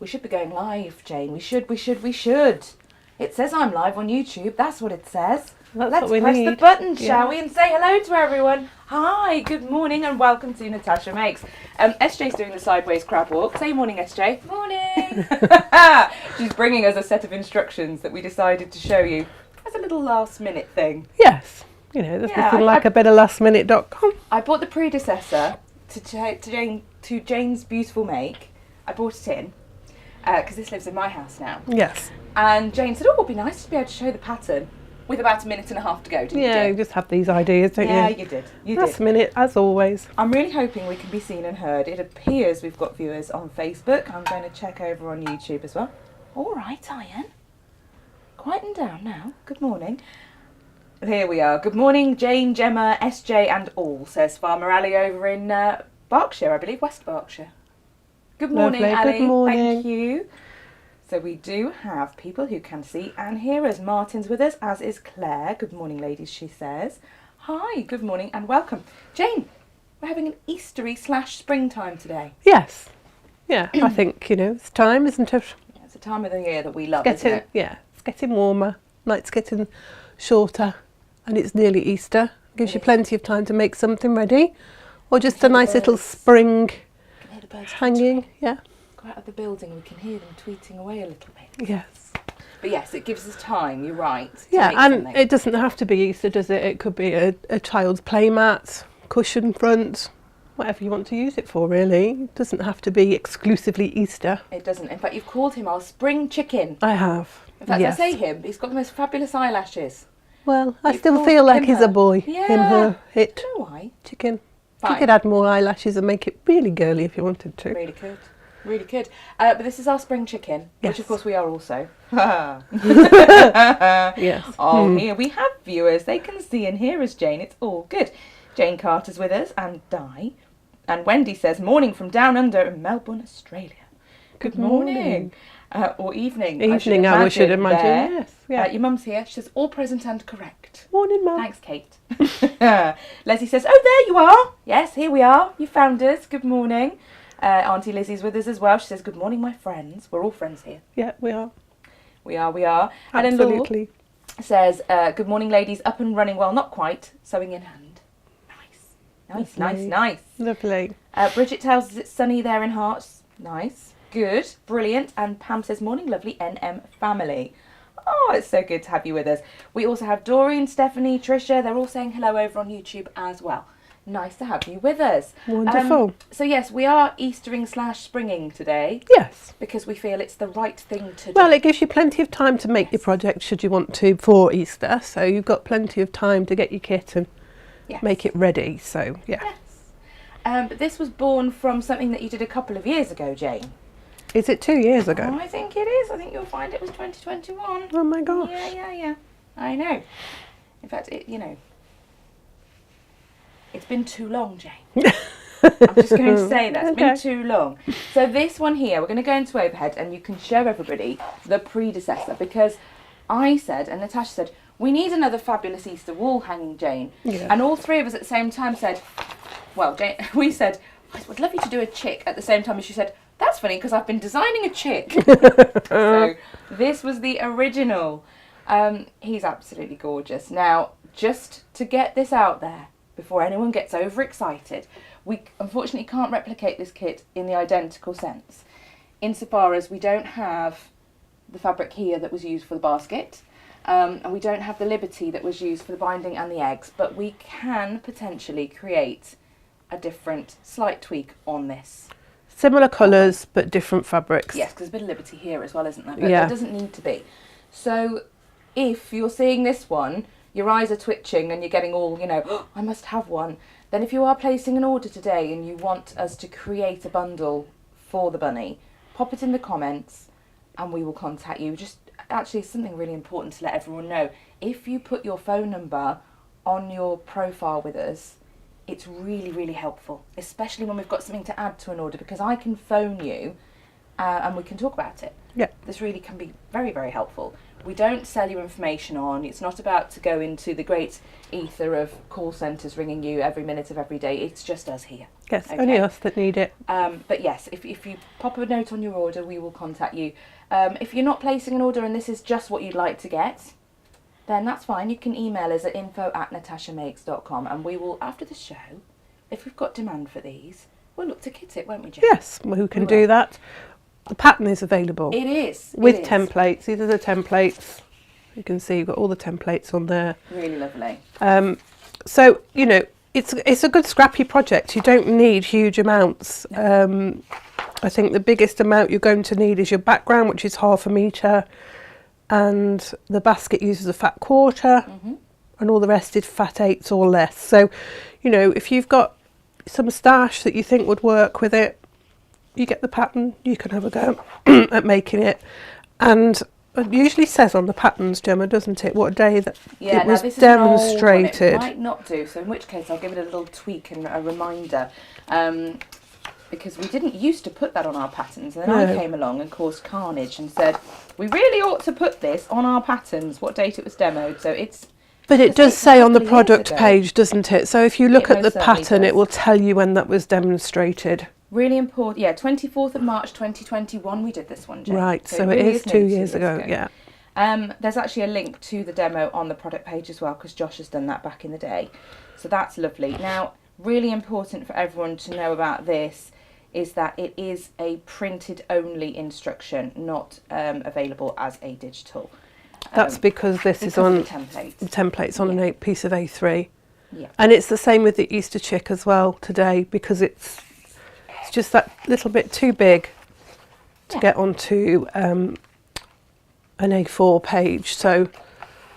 We should be going live, Jane. We should. It says I'm live on YouTube. That's what it says. Let's press the button, shall we, and say hello to everyone. Hi, good morning, and welcome to Natasha Makes. SJ's doing the sideways crab walk. Say morning, SJ. Morning. She's bringing us a set of instructions that we decided to show you as a little last-minute thing. Yes. You know, there's nothing like a bit of lastminute.com. I bought the predecessor to Jane's beautiful make. I brought it in because this lives in my house now. Yes. And Jane said, "Oh, it'd be nice to be able to show the pattern." With about a minute and a half to go, didn't you? Yeah, you just have these ideas, don't you? Yeah, you did. Last minute, as always. I'm really hoping we can be seen and heard. It appears we've got viewers on Facebook. I'm going to check over on YouTube as well. All right, Ian. Quieten down now. Good morning. Here we are. Good morning, Jane, Gemma, SJ and all, says Farmer Ali over in Berkshire, I believe, West Berkshire. Good morning, Lovely. Ali. Good morning. Thank you. So we do have people who can see and hear us. Martin's with us, as is Claire. Good morning, ladies, she says. Hi, good morning and welcome. Jane, we're having an Eastery / springtime today. Yes. Yeah, I think, it's time, isn't it? Yeah, it's a time of the year that we love, isn't it? Yeah, it's getting warmer. Night's getting shorter and it's nearly Easter. Gives you plenty of time to make something ready. Or just a nice little spring hanging. Yeah. Go out of the building, we can hear them tweeting away a little bit. Yes. But yes, it gives us time, you're right. Yeah, and it doesn't have to be Easter, does it? It could be a child's playmat, cushion front, whatever you want to use it for, really. It doesn't have to be exclusively Easter. It doesn't. In fact, you've called him our spring chicken. I have. In fact, yes. I say him, he's got the most fabulous eyelashes. Well, I still feel like he's a boy. Yeah. Him, her, it. Do you know why? Chicken. Fine. You could add more eyelashes and make it really girly if you wanted to. Really could. Really could. But this is our spring chicken, yes. which of course we are also. Yes. Oh, here we have viewers. They can see and hear us, Jane. It's all good. Jane Carter's with us and Di. And Wendy says, morning from down under in Melbourne, Australia. Good morning. Or evening. Evening, I should imagine. Yes. Yeah. Your mum's here. She says, all present and correct. Morning, Mum. Thanks, Kate. Leslie says, oh, there you are. Yes, here we are. You found us. Good morning. Auntie Lizzie's with us as well. She says, good morning, my friends. We're all friends here. Yeah, we are. We are. Absolutely. Helen says, good morning, ladies. Up and running. Well, not quite. Sewing in hand. Nice. Lovely. Bridget tells us it's sunny there in Hearts. Nice. Good. Brilliant. And Pam says, morning, lovely NM family. Oh, it's so good to have you with us. We also have Doreen, Stephanie, Tricia. They're all saying hello over on YouTube as well. Nice to have you with us. Wonderful. So yes, we are Eastering / springing today. Yes. Because we feel it's the right thing to do. Well, it gives you plenty of time to make your project should you want to for Easter. So you've got plenty of time to get your kit and make it ready. So, yeah. Yes. But this was born from something that you did a couple of years ago, Jane. Is it 2 years ago? Oh, I think it is. I think you'll find it was 2021. Oh, my gosh. Yeah. I know. In fact, it's been too long, Jane. I'm just going to say that. It's been too long. So this one here, we're going to go into overhead and you can show everybody the predecessor because I said, and Natasha said, we need another fabulous Easter wall hanging, Jane. Yeah. And all three of us at the same time said, well, Jane, we said, I would love you to do a chick at the same time as she said, that's funny because I've been designing a chick. So this was the original. He's absolutely gorgeous. Now, just to get this out there, before anyone gets overexcited, we unfortunately can't replicate this kit in the identical sense, insofar as we don't have the fabric here that was used for the basket, and we don't have the Liberty that was used for the binding and the eggs, but we can potentially create a different slight tweak on this. Similar colours, but different fabrics. Yes, because there's a bit of Liberty here as well, isn't there? But there doesn't need to be. So if you're seeing this one, your eyes are twitching and you're getting all, oh, I must have one. Then if you are placing an order today and you want us to create a bundle for the bunny, pop it in the comments and we will contact you. Just actually something really important to let everyone know. If you put your phone number on your profile with us, it's really, really helpful, especially when we've got something to add to an order, because I can phone you and we can talk about it. Yeah. This really can be very, very helpful. We don't sell your information on. It's not about to go into the great ether of call centres ringing you every minute of every day. It's just us here. Yes, Okay. only us that need it. But yes, if you pop a note on your order, we will contact you. If you're not placing an order and this is just what you'd like to get, then that's fine. You can email us at info@natashamakes.com, and we will, after the show, if we've got demand for these, we'll look to kit it, won't we, Jane? Yes, well, who can do that? The pattern is available. It is. With templates. These are the templates. You can see you've got all the templates on there. Really lovely. So, you know, it's a good scrappy project. You don't need huge amounts. I think the biggest amount you're going to need is your background, which is 1/2 metre, and the basket uses a fat 1/4, and all the rest is fat 8s or less. So, you know, if you've got some stash that you think would work with it, you get the pattern, you can have a go at making it. And it usually says on the patterns, Gemma, doesn't it, what day that it was demonstrated. It might not do, so in which case I'll give it a little tweak and a reminder. Because we didn't used to put that on our patterns, and then I came along and caused carnage and said, we really ought to put this on our patterns, what date it was demoed. So it's... But it does say on the product page, doesn't it? So if you look at the pattern, it will tell you when that was demonstrated. Really important. Yeah, 24th of March 2021 we did this one, Jane. Right, so it is 2 years ago, yeah. There's actually a link to the demo on the product page as well, because Josh has done that back in the day. So that's lovely. Now, really important for everyone to know about this is that it is a printed only instruction, not available as a digital. That's because this is on the templates on an piece of A3. Yeah. And it's the same with the Easter chick as well today, because it's just that little bit too big to get onto an A4 page. So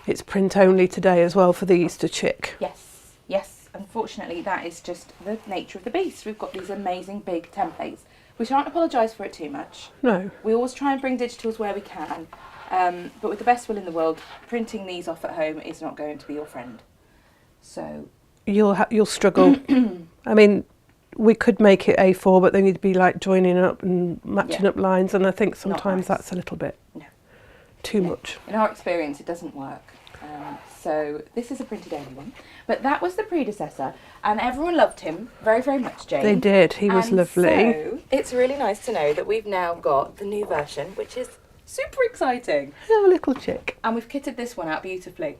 it's print only today as well for the Easter chick. Yes, yes. Unfortunately, that is just the nature of the beast. We've got these amazing big templates. We shan't apologise for it too much. No. We always try and bring digitals where we can. But with the best will in the world, printing these off at home is not going to be your friend. So you'll struggle. I mean, we could make it A4, but they need to be like joining up and matching up lines, and I think sometimes that's a little bit too much. In our experience, it doesn't work. So this is a printed only one. But that was the predecessor, and everyone loved him very, very much, Jane. They did. He was lovely. So it's really nice to know that we've now got the new version, which is super exciting. Oh, little chick. And we've kitted this one out beautifully.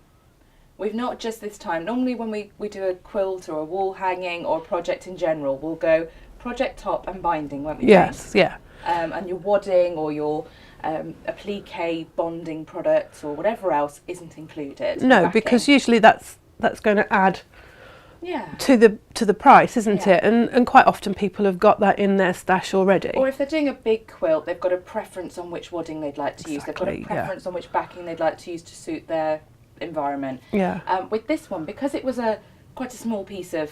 We've not just this time. Normally when we do a quilt or a wall hanging or a project in general, we'll go project top and binding, won't we? Yes, yeah. And your wadding or your applique bonding products or whatever else isn't included. No, because usually that's going to add to the price, isn't it? And quite often people have got that in their stash already. Or if they're doing a big quilt, they've got a preference on which wadding they'd like to use. They've got a preference on which backing they'd like to use to suit their environment. Yeah. With this one, because it was quite a small piece of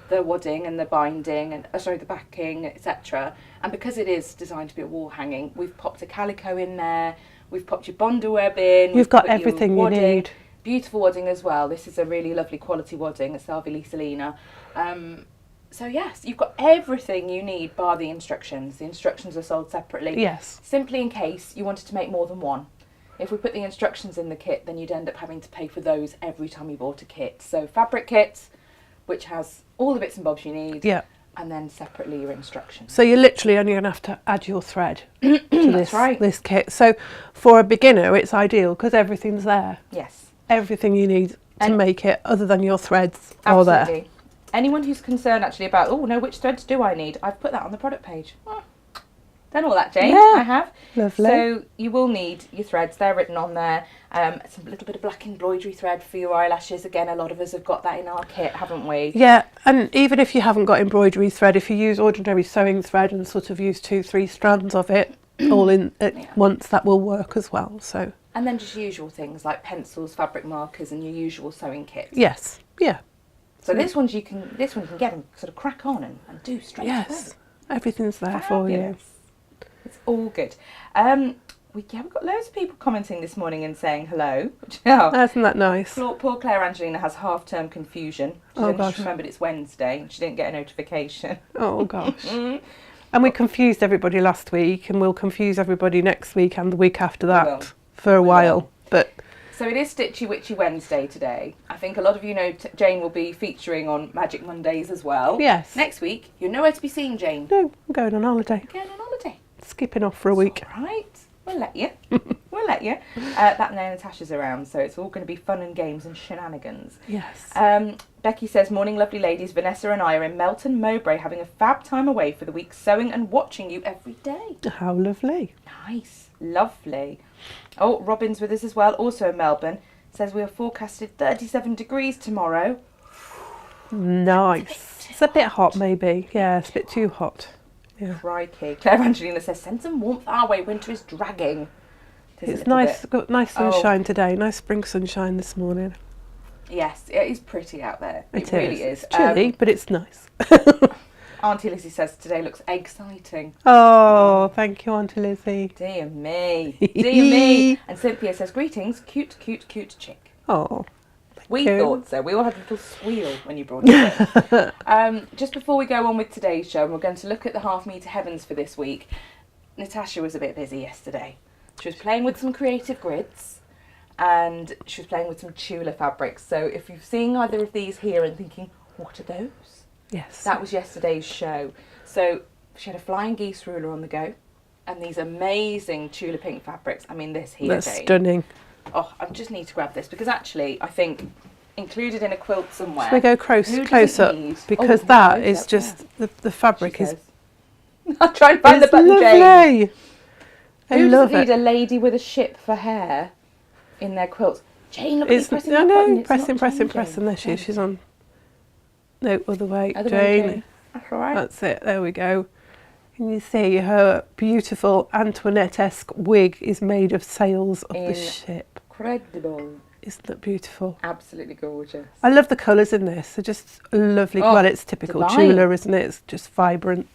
the wadding and the binding and the backing, etc., and because it is designed to be a wall hanging, we've popped a calico in there, we've popped your Bondo web in. You've got everything you need. Beautiful wadding as well. This is a really lovely quality wadding. It's Salvi Lisalina. So yes, you've got everything you need bar the instructions. The instructions are sold separately. Yes. Simply in case you wanted to make more than one. If we put the instructions in the kit, then you'd end up having to pay for those every time you bought a kit. So fabric kit, which has all the bits and bobs you need. Yeah. And then separately your instructions. So you're literally only going to have to add your thread to this kit. So for a beginner, it's ideal because everything's there. Yes. Everything you need to make it, other than your threads, are there. Anyone who's concerned actually about, oh no, which threads do I need? I've put that on the product page. Done all that, Jane. Yeah. I have. Lovely. So you will need your threads. They're written on there. Some little bit of black embroidery thread for your eyelashes. Again, a lot of us have got that in our kit, haven't we? Yeah, and even if you haven't got embroidery thread, if you use ordinary sewing thread and sort of use 2-3 strands of it all in at once, that will work as well. So. And then just usual things like pencils, fabric markers, and your usual sewing kit. Yes. Yeah. So this one you can get and sort of crack on and do straight away. Yes. Everything's there for you. It's all good. We've got loads of people commenting this morning and saying hello. Isn't that nice? Poor Claire Angelina has half-term confusion. She just remembered it's Wednesday and she didn't get a notification. Oh, gosh. And we confused everybody last week, and we'll confuse everybody next week and the week after will. that for a while. But So it is Stitchy Witchy Wednesday today. I think a lot of you know Jane will be featuring on Magic Mondays as well. yes. Next week, you're nowhere to be seen, Jane. No, I'm going on holiday. Going on holiday. Skipping off for a week. All right. We'll let you. We'll let you. That now Natasha's around, so it's all going to be fun and games and shenanigans. Yes. Becky says, morning lovely ladies, Vanessa and I are in Melton Mowbray having a fab time away for the week, sewing and watching you every day. How lovely. Nice. Lovely. Oh, Robin's with us as well, also in Melbourne. Says we are forecasted 37 degrees tomorrow. Nice. It's a bit hot maybe. Yeah, it's a bit too hot. Yeah. Crikey. Claire Angelina says, send some warmth our way, winter is dragging. It's nice, got nice sunshine today, nice spring sunshine this morning. Yes, it is pretty out there. It really is. It's chilly, but it's nice. Auntie Lizzie says today looks exciting. Oh, thank you, Auntie Lizzie. Dear me. Dear me. And Cynthia says, greetings, cute, cute, cute chick. Oh, We thought so. We all had a little squeal when you brought it in. Just before we go on with today's show, and we're going to look at the half metre heavens for this week, Natasha was a bit busy yesterday. She was playing with some creative grids and she was playing with some Tula fabrics. So if you've seen either of these here and thinking, what are those? yes. That was yesterday's show. So she had a flying geese ruler on the go and these amazing Tula pink fabrics. I mean, this here, That's Jane. stunning. Oh, I just need to grab this because actually I think included in a quilt somewhere. Should we go close up? need- Because Oh, that close is up, just, the fabric She is says. I'll try and find the it's button, Jane. lovely. I Who love doesn't need it. a lady with a ship for hair in their quilts? Jane, look at you It's, pressing I that button. know, It's pressing, not pressing, changing. pressing. There she is. She's on. No, other way. Other way, Jane. Jane. That's all right. That's it. There we go. Can you see her beautiful Antoinette-esque wig is made of sails of the ship? Incredible. Isn't that beautiful? Absolutely gorgeous. I love the colours in this. They're just lovely. Oh, Well, it's typical divine. Tula, isn't it? It's just vibrant.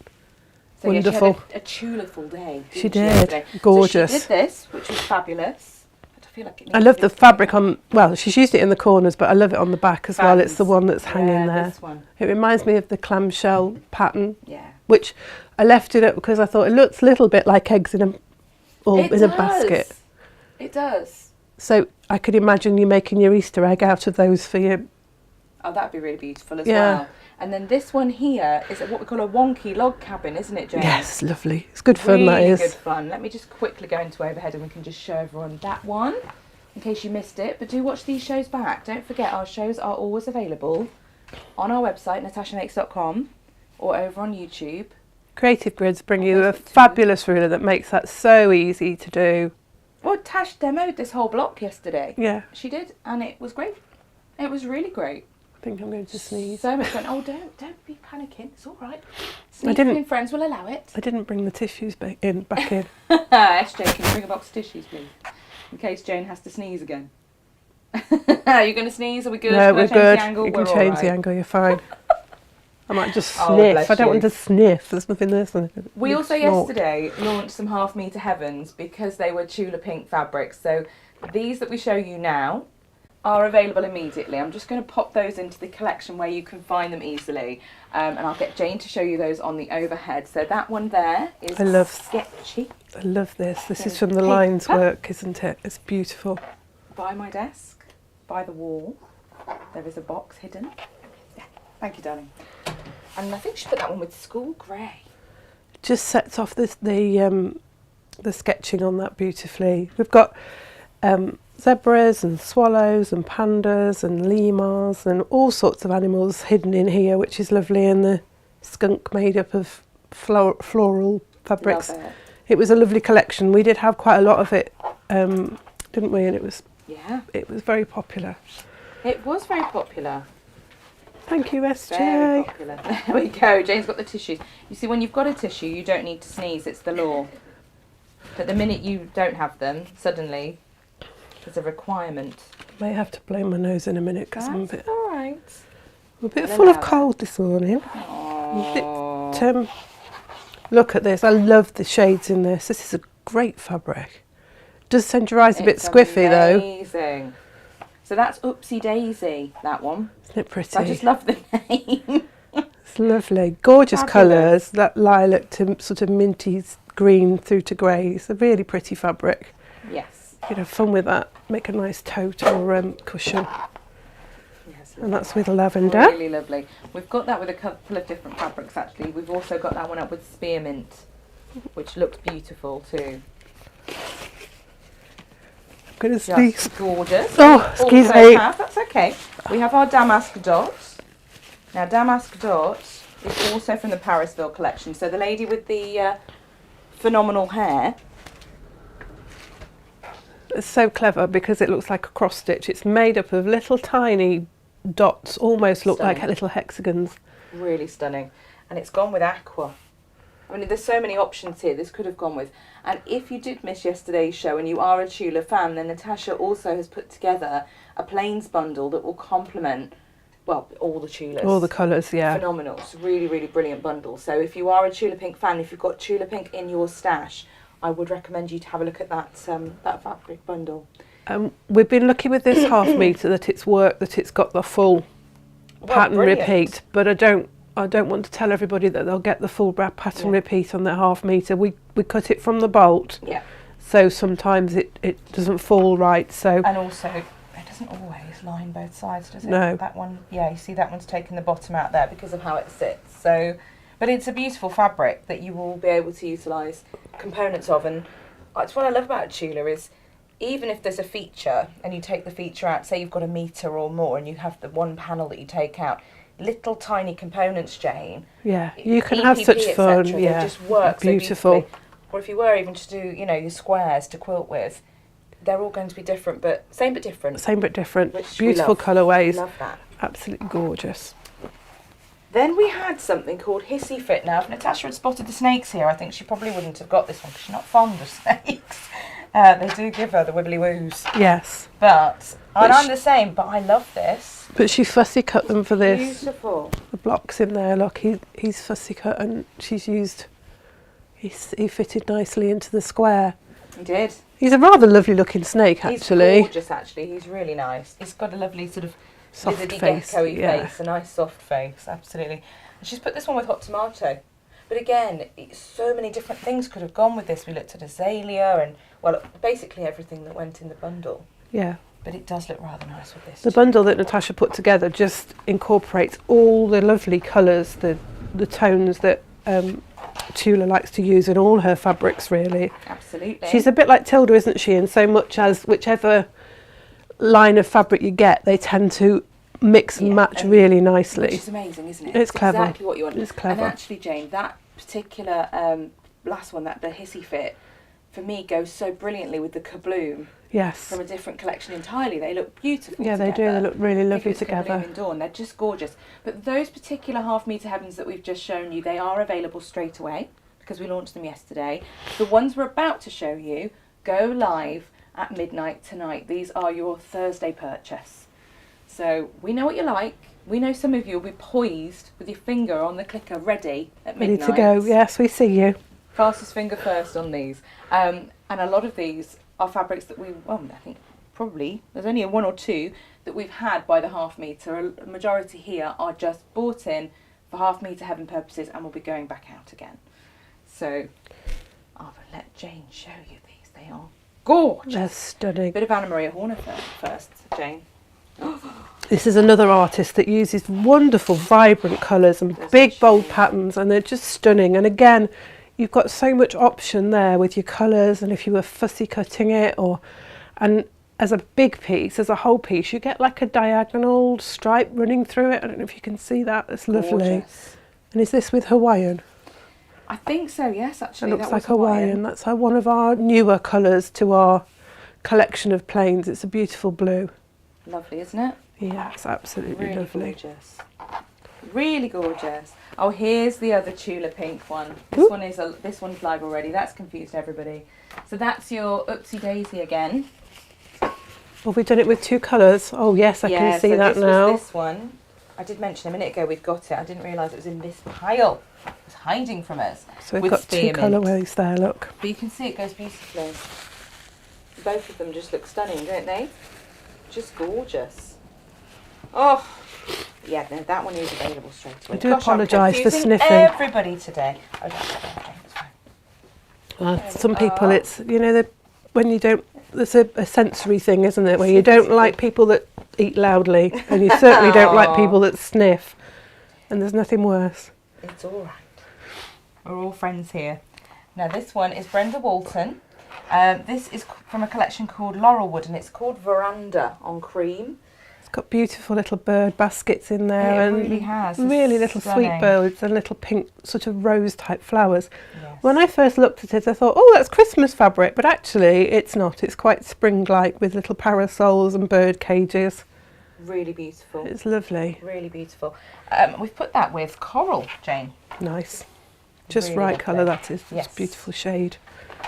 So yeah, Wonderful. she had a Tula-ful day. She didn't did. yesterday? Gorgeous. So she did this, which was fabulous. I feel like it I needs love to the be fabric on, well, she's used it in the corners, but I love it on the back as well. It's the Fans. one that's hanging Yeah, there. this one. It reminds me of the clamshell pattern, Yeah. which I left it up because I thought it looks a little bit like eggs in a basket. It does. So I could imagine you making your Easter egg out of those for your... Oh, that'd be really beautiful as Yeah. well. And then this one here is what we call a wonky log cabin, isn't it, Jane? Yes, lovely. It's good fun, Really that is. good fun. Let me just quickly go into overhead and we can just show everyone that one in case you missed it. But do watch these shows back. Don't forget our shows are always available on our website, natashamakes.com, or over on YouTube. Creative Grids bring you a Facebook too. fabulous ruler that makes that so easy to do. Well, Tash demoed this whole block yesterday. Yeah, She did, and it was great. It was really great. I think I'm going to sneeze. So much fun. Oh, don't be panicking. It's all right. didn't- Sneezing friends will allow it. I didn't bring the tissues back in. SJ, can you bring a box of tissues, please? In case Jane has to sneeze again. Are you going to sneeze? Are we good? No, Can I we're change good. the angle? You can We're all change the right. angle, you're fine. I might just Oh, sniff. bless I don't you. want to sniff. There's nothing there. So We also snort. yesterday launched some half metre heavens because they were Tula pink fabrics. So these that we show you now are available immediately. I'm just going to pop those into the collection where you can find them easily. And I'll get Jane to show you those on the overhead. So that one there is I love- sketchy I love this. This is Yeah. from the Hey, lines huh? work, isn't it? It's beautiful. by my desk, by the wall. There is a box hidden. Yeah, thank you, darling. And I think she put that one with school grey. Just sets off the sketching on that beautifully. We've got zebras and swallows and pandas and lemurs and all sorts of animals hidden in here, which is lovely. And the skunk made up of floral fabrics. Love it. It was a lovely collection. We did have quite a lot of it, didn't we? And it was Yeah, very popular. it was very popular. Thank you, Very SJ. popular. There we go. Jane's got the tissues. You see, when you've got a tissue, you don't need to sneeze. It's the law. But the minute you don't have them, suddenly there's a requirement. May have to blow my nose in a minute because I'm That's all right. a bit We'll full of allow that. cold this morning. Oh, Look at this. I love the shades in this. This is a great fabric. Does send your eyes a bit it's squiffy though. amazing. So that's Oopsie Daisy, that one. Isn't it pretty? I just love the name. It's It's lovely. Gorgeous Fabulous. colours, that lilac to sort of minty green through to grey. It's a really pretty fabric. Yes. You could have fun with that. Make a nice tote or cushion. Yes. And that's with lavender. Really lovely. We've got that with a couple of different fabrics actually. We've also got that one up with spearmint, which looks beautiful too. I'm going to Just sneeze. gorgeous. Oh, excuse Also me. that's okay. We have our damask dot. Now damask dot is also from the Parisville collection. So the lady with the phenomenal hair. It's so clever because it looks like a cross stitch. It's made up of little tiny dots, almost look like Stunning. little hexagons. Really stunning. And it's gone with aqua. I mean, there's so many options here. This could have gone with. And if you did miss yesterday's show and you are a Tula fan, then Natasha also has put together a plains bundle that will complement, well, all the Tulas. All the colours, yeah. Phenomenal. It's a really, really brilliant bundle. So if you are a Tula Pink fan, if you've got Tula Pink in your stash, I would recommend you to have a look at that that fabric bundle. We've been lucky with this half metre that it's worked, that it's got the full pattern brilliant. repeat, but I don't want to tell everybody that they'll get the full pattern repeat on their half metre. We cut it from the bolt, Yeah. so sometimes it doesn't fall right. So And also, it doesn't always line both sides, does it? No. That one, yeah, you see that one's taken the bottom out there because of how it sits. So, but it's a beautiful fabric that you will be able to utilise components of. And that's what I love about Tula is, even if there's a feature and you take the feature out, say you've got a metre or more and you have the one panel that you take out, little tiny components, Jane. yeah, you can EPP, have such et fun. cetera, Yeah, they just work so beautiful. beautifully. Or if you were even to do, you know, your squares to quilt with, they're all going to be different, but same but different. Same but different. Which we Beautiful love. colourways. Love that. Absolutely gorgeous. Then we had something called Hissy Fit. Now, if Natasha had spotted the snakes here, I think she probably wouldn't have got this one because she's not fond of snakes. They do give her the wibbly woos. Yes. And But I'm the same, but I love this. But she fussy cut them for this. Beautiful. The blocks in there, look, he's fussy cut and she's used, he fitted nicely into the square. He did. He's a rather lovely looking snake actually. He's gorgeous actually. He's really nice. He's got a lovely sort of Soft lizardy, face, gecko-y yeah. face, a nice soft face, absolutely. And she's put this one with hot tomato. But again, so many different things could have gone with this. We looked at azalea and, well, basically everything that went in the bundle. Yeah. But it does look rather nice with this. The bundle that Natasha put together just incorporates all the lovely colours, the tones that Tula likes to use in all her fabrics really. Absolutely. She's a bit like Tilda, isn't she? In so much as whichever line of fabric you get, they tend to mix and match really nicely. Which is amazing, isn't it? It's clever. Exactly what you want. It's clever. And actually, Jane, that particular last one, the Hissy Fit, for me goes so brilliantly with the Kabloom Yes. from a different collection entirely. They look beautiful Yeah, they do. together. They look really lovely Nicholas Kabloom together. and Dawn, they're just gorgeous. But those particular half-metre heavens that we've just shown you, they are available straight away because we launched them yesterday. The ones we're about to show you go live at midnight tonight. These are your Thursday purchase. So we know what you like. We know some of you will be poised with your finger on the clicker ready at Ready midnight. to go. Yes, we see you. Fastest finger first on these. And a lot of these are fabrics that I think probably, there's only one or two that we've had by the half metre. A majority here are just bought in for half metre heaven purposes and will be going back out again. So I'll let Jane show you these. They are gorgeous. They're stunning. Bit of Anna Maria Horner first, Jane. This is another artist that uses wonderful, vibrant colours and big, bold patterns, and they're just stunning. And again, you've got so much option there with your colours, and if you were fussy cutting it, and as a big piece, as a whole piece, you get like a diagonal stripe running through it. I don't know if you can see that. It's lovely. Gorgeous. And is this with Hawaiian? I think so, yes, actually. It looks that like was Hawaiian. That's one of our newer colours to our collection of plains. It's a beautiful blue. Lovely, isn't it? Yeah, it's absolutely Really lovely. gorgeous. Really gorgeous. Oh, here's the other Tula Pink one. This one's live already. That's confused everybody. So that's your Oopsie Daisy again. Well, we've done it with two colours. Oh yes, I can see so that this now. Was this one. I did mention a minute ago we've got it. I didn't realise it was in this pile. It was hiding from us. So we've with got two spearmint. colourways there, look. But you can see it goes beautifully. Both of them just look stunning, don't they? Just gorgeous. Oh, Yeah, no, that one is available straight away. I do Gosh, I'm apologise for confusing sniffing. everybody today. Oh, that's fine. Some people, it's, you know, when you don't, there's a sensory thing, isn't it, where you don't like people that eat loudly, and you certainly don't like people that sniff, and there's nothing worse. It's all right. We're all friends here. Now this one is Brenda Walton. This is from a collection called Laurelwood, and it's called Veranda on Cream. It's got beautiful little bird baskets in there, It and really has. really It's little stunning. sweet birds and little pink sort of rose type flowers. Yes. When I first looked at it, I thought, oh, that's Christmas fabric, but actually it's not. It's quite spring-like with little parasols and bird cages. Really beautiful. It's lovely. Really beautiful. We've put that with coral, Jane. Nice. Just Really right lovely. colour that is. Yes. It's a beautiful shade.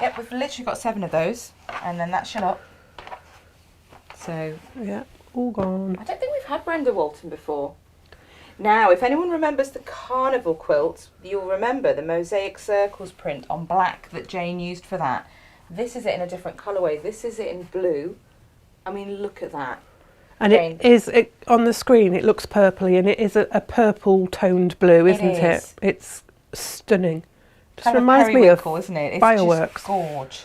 Yep, we've literally got 7 of those, and then that's your lot. So Yeah, all gone. I don't think we've had Brenda Walton before. Now, if anyone remembers the carnival quilt, you'll remember the mosaic circles print on black that Jane used for that. This is it in a different colourway. This is it in blue. I mean, look at that. And Jane. it is, on the screen it looks purpley, and it is a purple toned blue, isn't it? is. It's stunning. Just Kind of reminds me of periwinkle, isn't it? It's fireworks. just gorge.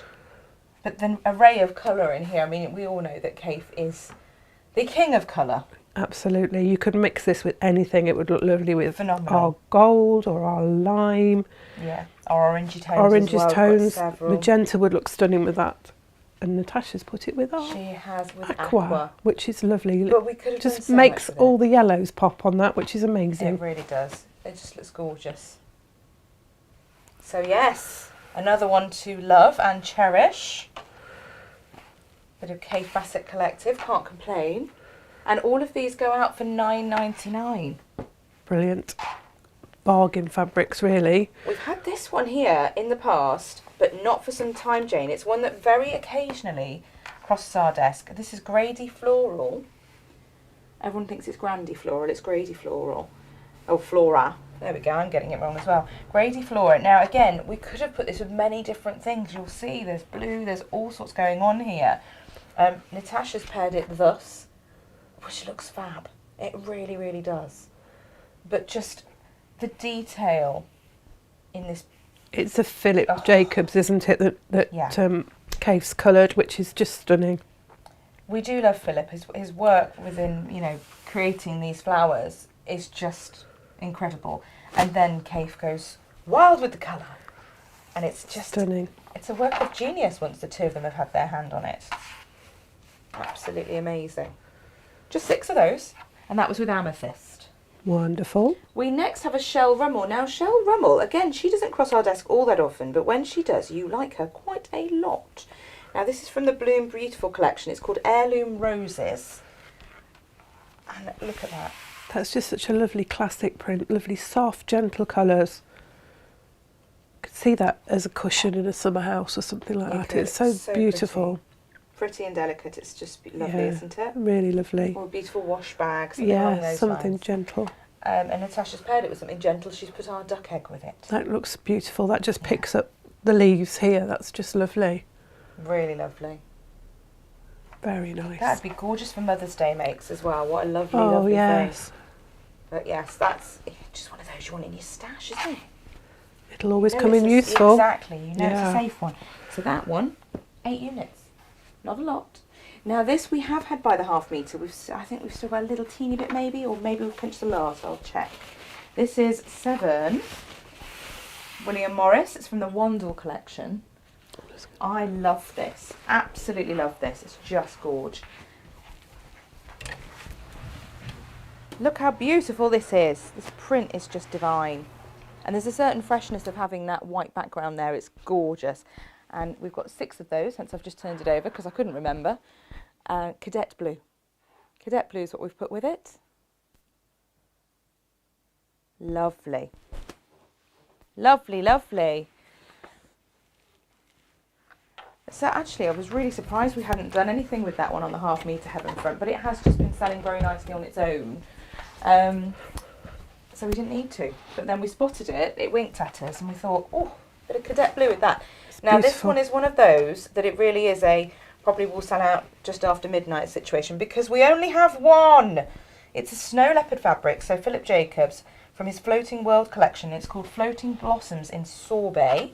But the array of colour in here, I mean, we all know that Kate is the king of colour. Absolutely. You could mix this with anything. It would look lovely with Phenomenal. our gold or our lime. Yeah, or orangey tones Oranges as well. We've got tones. several. Magenta would look stunning with that. And Natasha's put it with our She has with aqua, which is lovely. But we could have done Just so makes much with all the yellows pop on that, which is amazing. It really does. It just looks gorgeous. So yes, another one to love and cherish. Bit of Kate Bassett Collective, can't complain. And all of these go out for $9.99. Brilliant. Bargain fabrics, really. We've had this one here in the past, but not for some time, Jane. It's one that very occasionally crosses our desk. This is Grady Floral. Everyone thinks it's Grandy Floral. It's Grady Floral. Oh, Flora. There we go. I'm getting it wrong as well. Grady Flora. Now, again, we could have put this with many different things. You'll see there's blue. There's all sorts going on here. Natasha's paired it thus, which looks fab. It really, really does. But just the detail in this. It's a Philip Jacobs, isn't it, that Yeah. Kate's coloured, which is just stunning. We do love Philip. His work within, you know, creating these flowers is just incredible. And then Kate goes wild with the colour. And it's just Stunning. It's a work of genius once the two of them have had their hand on it. Absolutely amazing. Just 6 of those. And that was with amethyst. Wonderful. We next have a Shell Rummel. Now, Shell Rummel, again, she doesn't cross our desk all that often, but when she does, you like her quite a lot. Now, this is from the Bloom Beautiful collection. It's called Heirloom Roses. And look at that. That's just such a lovely classic print, lovely soft, gentle colours. You could see that as a cushion in a summer house or something like that. It's so beautiful. Pretty and delicate. It's just lovely, isn't it? Really lovely. Or a beautiful wash bag, something along those something lines. gentle. And Natasha's paired it with something gentle. She's put our duck egg with it. That looks beautiful. That just picks up the leaves here. That's just lovely. Really lovely. Very nice. That'd be gorgeous for Mother's Day makes as well. What a lovely, Oh, lovely yes. thing. But yes, that's just one of those you want in your stash, isn't it? It'll always You know come in it's useful. Exactly. You know Yeah. it's a safe one. So that one, 8 units. Not a lot. Now this we have had by the half metre. I think we've still got a little teeny bit maybe, or maybe we've pinched some lower, so I'll check. This is 7 William Morris. It's from the Wandle collection. I love this. Absolutely love this. It's just gorge. Look how beautiful this is. This print is just divine. And there's a certain freshness of having that white background there. It's gorgeous. And we've got 6 of those, hence I've just turned it over because I couldn't remember. Cadet Blue. Cadet Blue is what we've put with it. Lovely. Lovely, lovely. So actually I was really surprised we hadn't done anything with that one on the half metre heaven front, but it has just been selling very nicely on its own. So we didn't need to. But then we spotted it, it winked at us and we thought, oh, bit of Cadet Blue with that. Now this one is one of those that it really is probably will sell out just after midnight situation because we only have one It's a snow leopard fabric, so Philip Jacobs from his Floating World collection. It's called Floating Blossoms in Sorbet.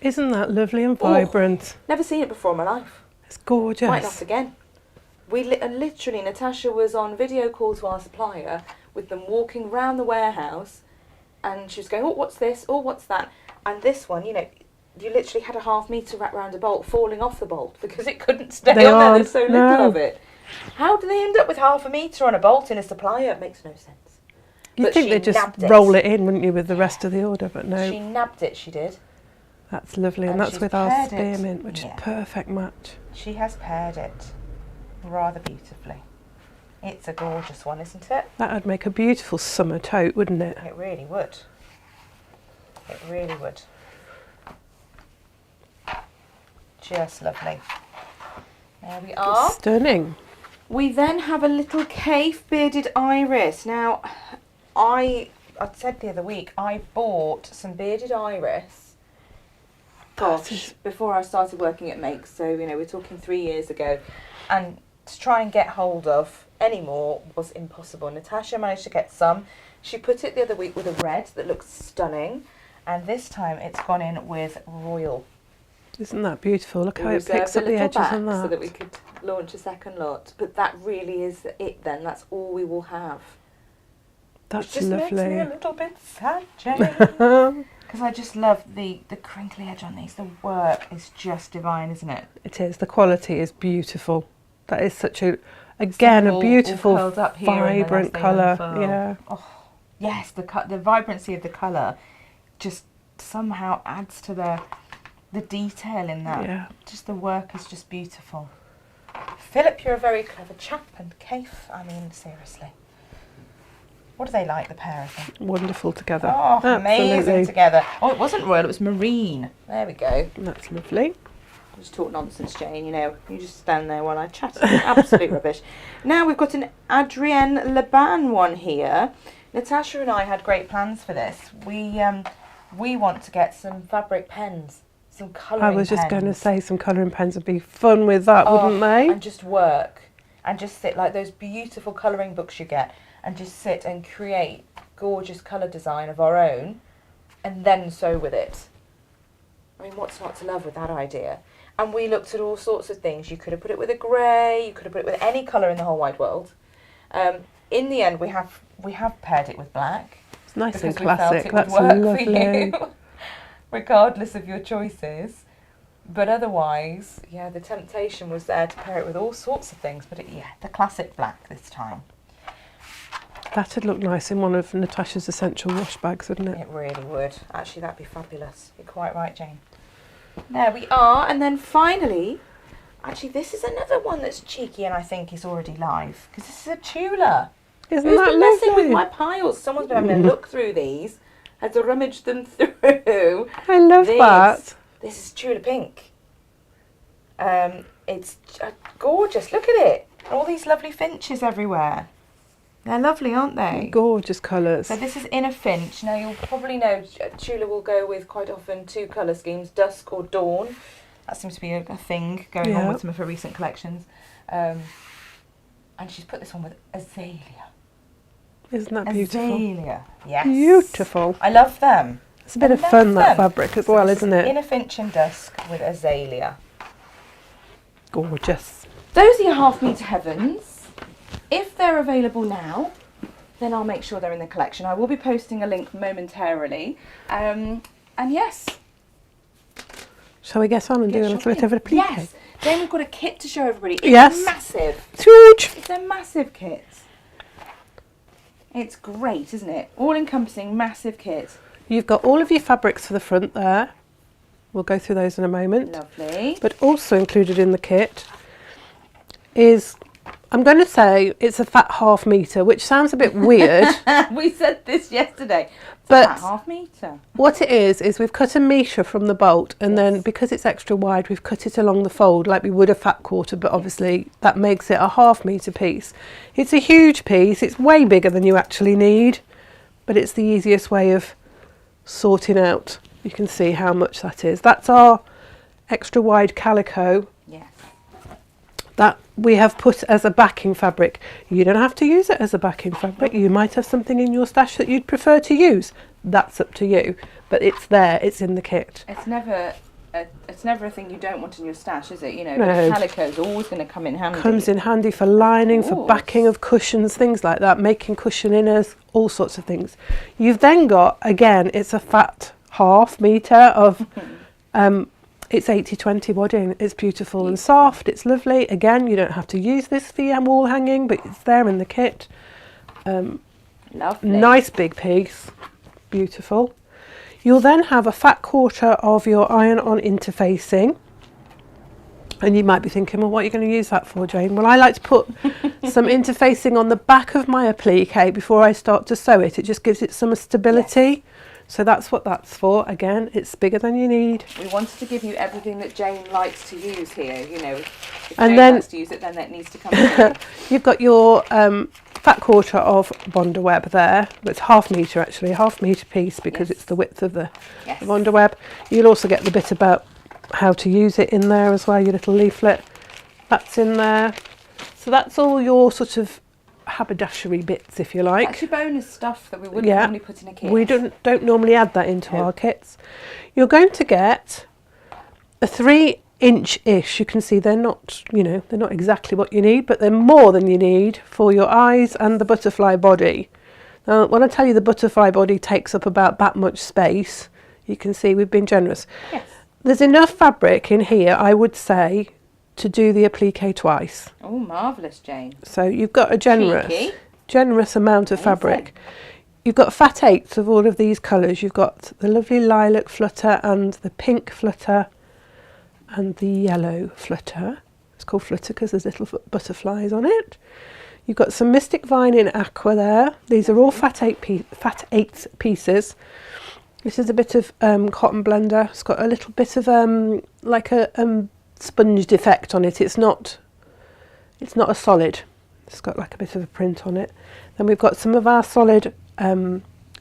Isn't that lovely and vibrant? Never seen it before in my life. It's gorgeous. Might not again. We literally, Natasha was on video call to our supplier with them walking round the warehouse, and she was going, oh, what's this? Oh, what's that? And this one, you know, you literally had a ½ metre wrapped around a bolt falling off the bolt because it couldn't stay on there. There's so little of it. How do they end up with ½ metre on a bolt in a supplier? It makes no sense. You'd think they'd just roll it in, wouldn't you, with the rest of the order, but no. She nabbed it, she did. That's lovely, and that's with our spearmint, which is perfect match. She has paired it rather beautifully. It's a gorgeous one, isn't it? That would make a beautiful summer tote, wouldn't it? It really would. It really would. Just lovely. There we are. Stunning. We then have a little Cafe bearded iris. Now, I said the other week, I bought some bearded iris. Gosh, before I started working at Makes, so, you know, we're talking 3 years ago. And to try and get hold of any more was impossible. Natasha managed to get some. She put it the other week with a red that looks stunning. And this time it's gone in with royal. Isn't that beautiful? Look how it picks up the edges on that. So that we could launch a second lot. But that really is it then. That's all we will have. That's Which just lovely. makes me a little bit sad, Jane. Because I just love the crinkly edge on these. The work is just divine, isn't it? It is. The quality is beautiful. That is such a, again, a beautiful, vibrant colour. Yeah. Oh, yes, the vibrancy of the colour just somehow adds to the detail in that. Yeah. Just the work is just beautiful. Philip, you're a very clever chap, and Kaif, I mean, seriously. What do they like, the pair of them? Wonderful together. Oh, absolutely. amazing together. Oh, it wasn't royal, it was marine. There we go. That's lovely. Just talk nonsense, Jane, you know. You just stand there while I chat. Absolute rubbish. Now we've got an Adrienne Laban one here. Natasha and I had great plans for this. We want to get some fabric pens, some colouring pens. I was just going to say some colouring pens would be fun with that, wouldn't they? And just work. And just sit like those beautiful colouring books you get. And just sit and create gorgeous colour design of our own. And then sew with it. I mean, what's not to love with that idea? And we looked at all sorts of things. You could have put it with a grey. You could have put it with any colour in the whole wide world. In the end, we have paired it with black. It's nice and because we classic. felt it That's would work lovely. for you, regardless of your choices. But otherwise, yeah, the temptation was there to pair it with all sorts of things. But the classic black this time. That'd look nice in one of Natasha's essential wash bags, wouldn't it? It really would. Actually, that'd be fabulous. You're quite right, Jane. There we are. And then finally, actually, this is another one that's cheeky and I think is already live. Because this is a Tula. Isn't Who's that been messing lovely? with my piles? Someone's been having a look through these, has rummaged them through. I love that. This is Tula Pink. It's gorgeous. Look at it. All these lovely finches everywhere. They're lovely, aren't they? Gorgeous colours. So this is in a finch. Now you'll probably know Tula will go with quite often 2 colour schemes, dusk or dawn. That seems to be a thing going on with some of her recent collections. And she's put this one with azalea. Isn't that beautiful? Azalea, yes. Beautiful. I love them. It's a bit of fun, that fabric as well, isn't it? In a finch and dusk with azalea. Gorgeous. Those are your ½ metre heavens. If they're available now, then I'll make sure they're in the collection. I will be posting a link momentarily. And yes. Shall we get on and do a little bit of a applique? Yes. Then we've got a kit to show everybody. It's massive. It's huge. It's a massive kit. It's great, isn't it? All-encompassing, massive kit. You've got all of your fabrics for the front there. We'll go through those in a moment. Lovely. But also included in the kit is, I'm going to say it's a fat ½ metre, which sounds a bit weird. We said this yesterday. But it's a fat ½ metre. What it is we've cut a metre from the bolt, and then because it's extra wide, we've cut it along the fold like we would a fat quarter, but obviously that makes it a ½ metre piece. It's a huge piece. It's way bigger than you actually need, but it's the easiest way of sorting out. You can see how much that is. That's our extra wide calico. Yes. That we have put as a backing fabric. You don't have to use it as a backing fabric. You might have something in your stash that you'd prefer to use. That's up to you. But it's there. It's in the kit. It's never a thing you don't want in your stash, is it? You know, No. calico is always going to come in handy. Comes in handy for lining, for backing of cushions, things like that, making cushion inners, all sorts of things. You've then got, again, it's a fat half metre of, it's 80/20 wadding. It's beautiful and soft, it's lovely. Again, you don't have to use this for your wall hanging, but it's there in the kit. Lovely. Nice big piece, beautiful. You'll then have a fat quarter of your iron-on interfacing. And you might be thinking, well, what are you going to use that for, Jane? Well, I like to put some interfacing on the back of my applique before I start to sew it. It just gives it some stability. Yes. So that's what that's for. Again, it's bigger than you need. We wanted to give you everything that Jane likes to use here. You know, if And Jane then- likes to use it, then that needs to come in. You've got your fat quarter of Bonder web there. It's half metre actually, half metre piece because Yes. it's the width of the Yes. Bonder web. You'll also get the bit about how to use it in there as well, your little leaflet. That's in there. So that's all your sort of haberdashery bits, if you like. Actually, bonus stuff that we wouldn't Yeah. normally put in a kit. We don't normally add that into No. our kits. You're going to get a 3-inch-ish. You can see they're not, they're not exactly what you need, but they're more than you need for your eyes and the butterfly body. Now, when I tell you the butterfly body takes up about that much space, you can see we've been generous. Yes. There's enough fabric in here, I would say, to do the applique twice. Oh, marvellous, Jane. So you've got a Cheeky. generous amount of Amazing. fabric. You've got fat eighths of all of these colours. You've got the lovely lilac flutter and the pink flutter and the yellow flutter. It's called flutter because there's little butterflies on it. You've got some Mystic Vine in aqua there. These are all fat eighths pieces. This is a bit of cotton blender. It's got a little bit of like a sponged effect on it. It's not a solid. It's got like a bit of a print on it. Then we've got some of our solid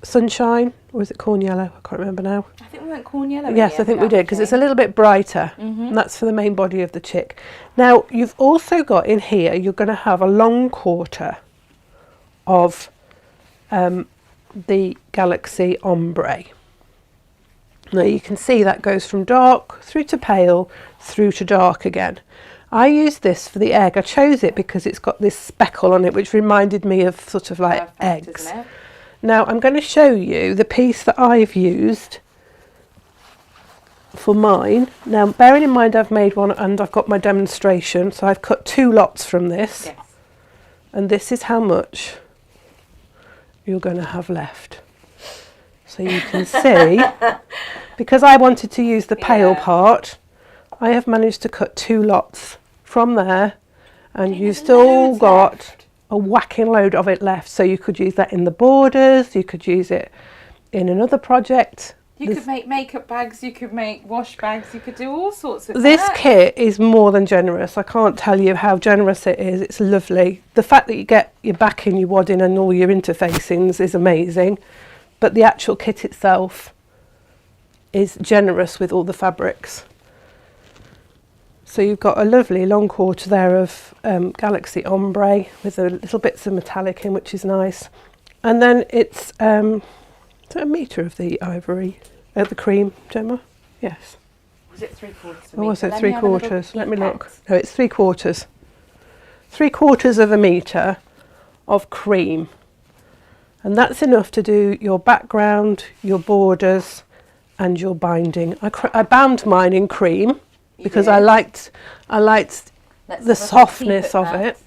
sunshine, or is it corn yellow? I can't remember now. I think we went corn yellow. Yes, I think we did, because it's a little bit brighter. And that's for the main body of the chick. Now, you've also got in here, you're going to have a long quarter of the Galaxy Ombre. Now you can see that goes from dark through to pale, through to dark again. I used this for the egg. I chose it because it's got this speckle on it, which reminded me of sort of like Perfect, eggs. isn't it? Now I'm going to show you the piece that I've used for mine. Now bearing in mind I've made one and I've got my demonstration, so I've cut 2 lots from this. Yes. And this is how much you're going to have left. So you can see, because I wanted to use the pale Yeah. part, I have managed to cut 2 lots from there, and you've There's still loads got left. a whacking load of it left. So you could use that in the borders, you could use it in another project. You could make makeup bags, you could make wash bags, you could do all sorts with This that. kit is more than generous. I can't tell you how generous it is. It's lovely. The fact that you get your backing, your wadding and all your interfacings is amazing. But the actual kit itself is generous with all the fabrics. So you've got a lovely long quarter there of Galaxy Ombre with a little bits of metallic in, which is nice. And then it's is it a metre of the ivory, the cream, Gemma? Yes. Was it 3/4? Or was it 3/4? Let me look. No, it's 3/4. 3/4 of a metre of cream. And that's enough to do your background, your borders and your binding. I bound mine in cream because I liked the softness of it.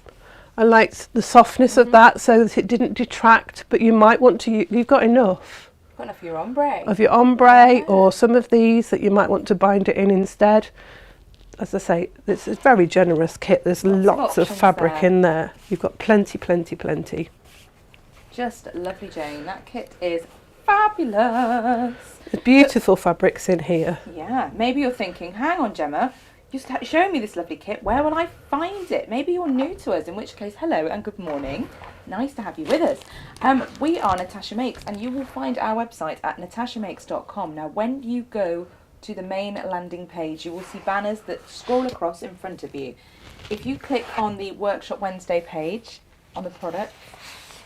I liked the softness of that so that it didn't detract, but you might want to, you've got enough Got enough of your ombre. of your ombre or some of these that you might want to bind it in instead. As I say, it's a very generous kit. There's lots of options fabric there. in there. You've got plenty. Just lovely, Jane. That kit is fabulous. There's beautiful fabrics in here. Yeah, maybe you're thinking, hang on, Gemma, just showing me this lovely kit. Where will I find it? Maybe you're new to us, in which case, hello and good morning. Nice to have you with us. We are Natasha Makes, and you will find our website at natashamakes.com. Now, when you go to the main landing page, you will see banners that scroll across in front of you. If you click on the Workshop Wednesday page on the product,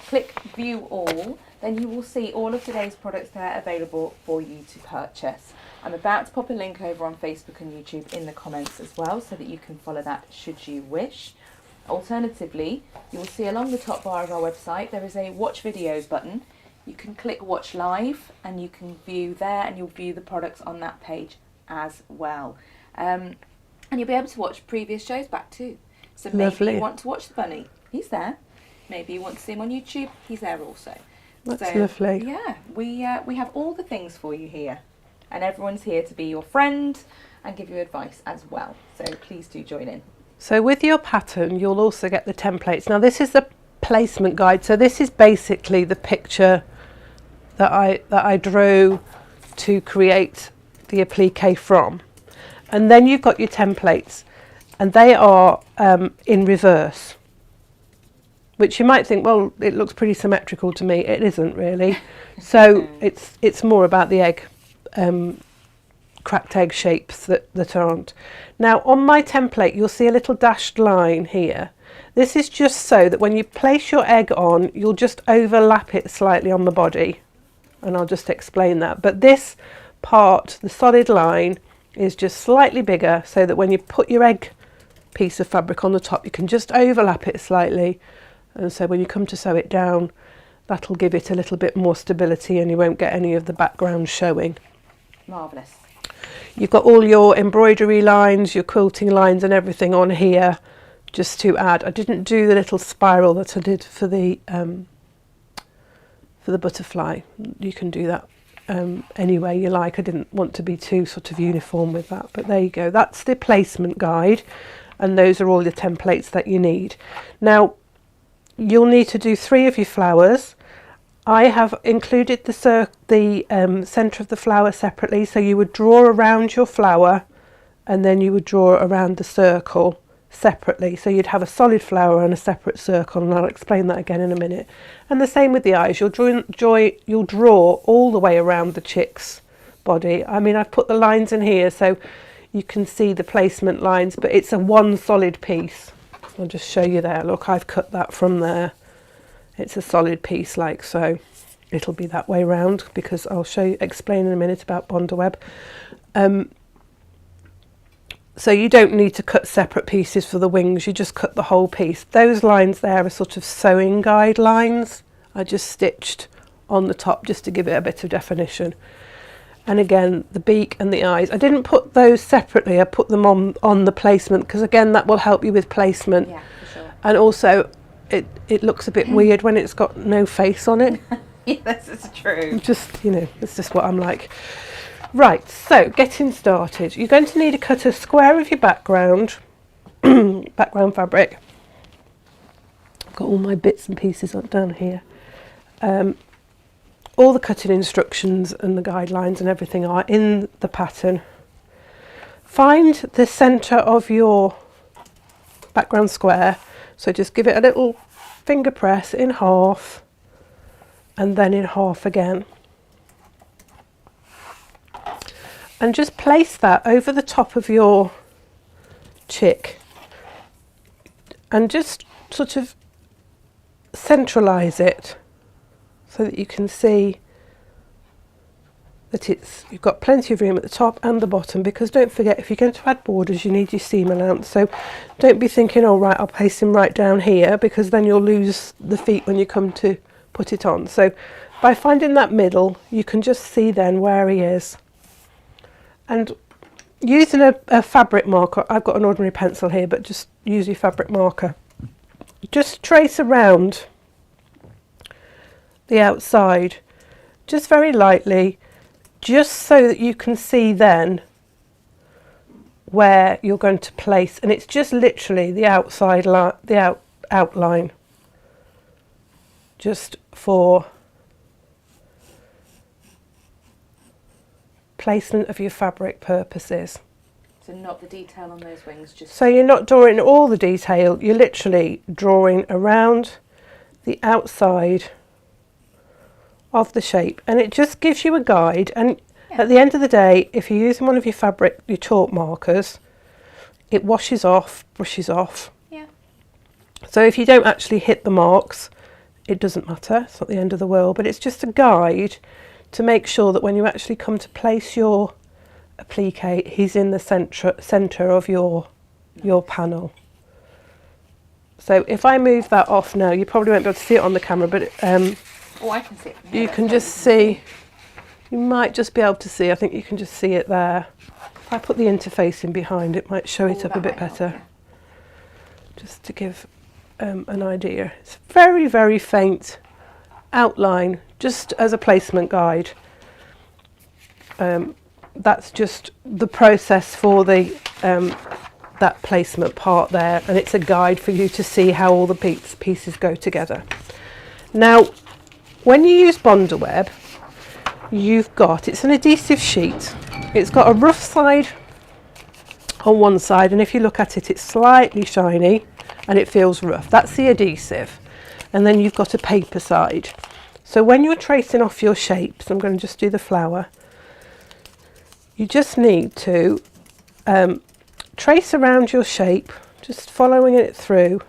click View All, then you will see all of today's products there available for you to purchase. I'm about to pop a link over on Facebook and YouTube in the comments as well, so that you can follow that should you wish. Alternatively, you will see along the top bar of our website there is a Watch Videos button. You can click Watch Live and you can view there, and you'll view the products on that page as well. And you'll be able to watch previous shows back too. So maybe Lovely. you want to watch the bunny, he's there. Maybe you want to see him on YouTube, he's there also. That's lovely. Yeah, we have all the things for you here, and everyone's here to be your friend and give you advice as well. So please do join in. So with your pattern, you'll also get the templates. Now this is the placement guide. So this is basically the picture that I drew to create the applique from. And then you've got your templates, and they are in reverse, which you might think, well, it looks pretty symmetrical to me. It isn't really. So it's more about the egg, cracked egg shapes that aren't. Now on my template, you'll see a little dashed line here. This is just so that when you place your egg on, you'll just overlap it slightly on the body. And I'll just explain that. But this part, the solid line, is just slightly bigger, so that when you put your egg piece of fabric on the top, you can just overlap it slightly. And so when you come to sew it down, that'll give it a little bit more stability, and you won't get any of the background showing. Marvellous. You've got all your embroidery lines, your quilting lines and everything on here just to add. I didn't do the little spiral that I did for the butterfly. You can do that any way you like. I didn't want to be too sort of uniform with that, but there you go. That's the placement guide, and those are all the templates that you need. Now you'll need to do 3 of your flowers. I have included the centre of the flower separately, so you would draw around your flower and then you would draw around the circle separately. So you'd have a solid flower and a separate circle, and I'll explain that again in a minute. And the same with the eyes. You'll draw all the way around the chick's body. I mean, I've put the lines in here so you can see the placement lines, but it's a one solid piece. I'll just show you there. Look, I've cut that from there. It's a solid piece like so. It'll be that way round because I'll explain in a minute about Bondaweb. So you don't need to cut separate pieces for the wings, you just cut the whole piece. Those lines there are sort of sewing guide lines. I just stitched on the top just to give it a bit of definition. And again, the beak and the eyes, I didn't put those separately, I put them on the placement because again that will help you with placement. Yeah, for sure. And also it looks a bit weird when it's got no face on it. Yes, it's true. Just, you know, it's just what I'm like. Right, so getting started. You're going to need to cut a square of your background fabric. I've got all my bits and pieces down here. All the cutting instructions and the guidelines and everything are in the pattern. Find the centre of your background square. So just give it a little finger press in half and then in half again. And just place that over the top of your chick and just sort of centralise it so that you can see that you've got plenty of room at the top and the bottom, because don't forget, if you're going to add borders you need your seam allowance, so don't be thinking, oh right, I'll place him right down here, because then you'll lose the feet when you come to put it on. So by finding that middle you can just see then where he is, and using a fabric marker, I've got an ordinary pencil here, but just use your fabric marker, just trace around the outside just very lightly, just so that you can see then where you're going to place, and it's just literally the outside outline, just for placement of your fabric purposes. So not the detail on those wings, just... So you're not drawing all the detail, you're literally drawing around the outside of the shape, and it just gives you a guide. And At the end of the day, if you're using one of your chalk markers, it washes off, brushes off. Yeah. So if you don't actually hit the marks, it doesn't matter. It's not the end of the world, but it's just a guide to make sure that when you actually come to place your applique, he's in the centre of your panel. So if I move that off now, you probably won't be able to see it on the camera, but Oh, I can see it. you can just see, you might just be able to see, I think you can just see it there. If I put the interface in behind, it might show it up a bit better. Just to give an idea. It's very, very faint outline, just as a placement guide. That's just the process for the that placement part there, and it's a guide for you to see how all the pieces go together. Now, when you use Bondaweb, it's an adhesive sheet. It's got a rough side on one side, and if you look at it, it's slightly shiny and it feels rough. That's the adhesive. And then you've got a paper side. So when you're tracing off your shapes, I'm going to just do the flower, you just need to trace around your shape, just following it through.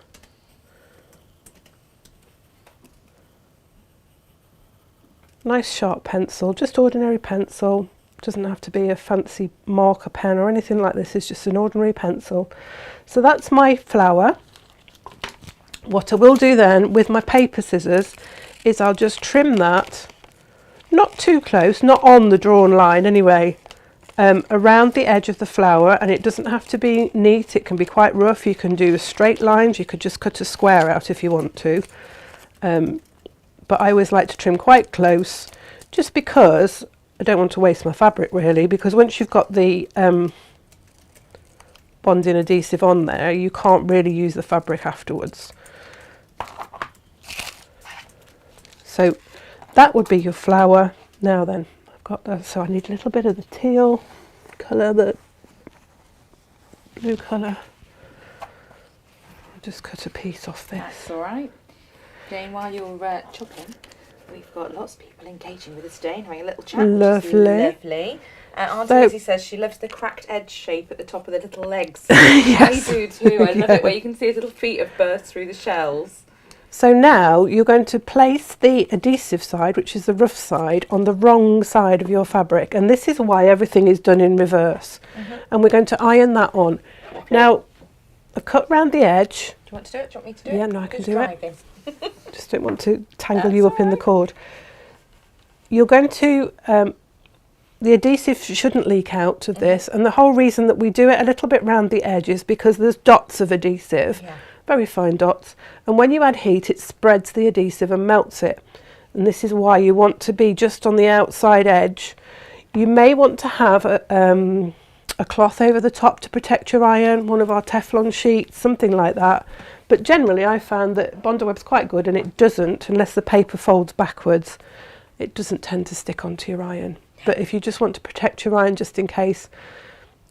Nice sharp pencil, just ordinary pencil. Doesn't have to be a fancy marker pen or anything like this. It's just an ordinary pencil. So that's my flower. What I will do then with my paper scissors is I'll just trim that, not too close, not on the drawn line anyway, around the edge of the flower, and it doesn't have to be neat, it can be quite rough. You can do straight lines, you could just cut a square out if you want to, but I always like to trim quite close, just because I don't want to waste my fabric really, because once you've got the bonding adhesive on there, you can't really use the fabric afterwards. So that would be your flower. Now then, I've got that, so I need a little bit of the teal colour, the blue colour. I'll just cut a piece off this. That's all right. Jane, while you're chopping, we've got lots of people engaging with us today and having a little chat. Lovely. Which is lovely. Auntie Lizzie says she loves the cracked edge shape at the top of the little legs. Yes. I do too. I love it where you can see his little feet have burst through the shells. So now you're going to place the adhesive side, which is the rough side, on the wrong side of your fabric. And this is why everything is done in reverse. And we're going to iron that on. Okay. Now, I've cut round the edge. Do you want to do it? Do you want me to do it? Yeah, no, I can do it. it. Just don't want to tangle you up in the cord. You're going to, the adhesive shouldn't leak out of this. And the whole reason that we do it a little bit round the edge is because there's dots of adhesive. Yeah. Very fine dots, and when you add heat it spreads the adhesive and melts it, and this is why you want to be just on the outside edge. You may want to have a cloth over the top to protect your iron, one of our Teflon sheets, something like that, but generally I found that Bondaweb's quite good, and it doesn't, unless the paper folds backwards, it doesn't tend to stick onto your iron. But if you just want to protect your iron just in case,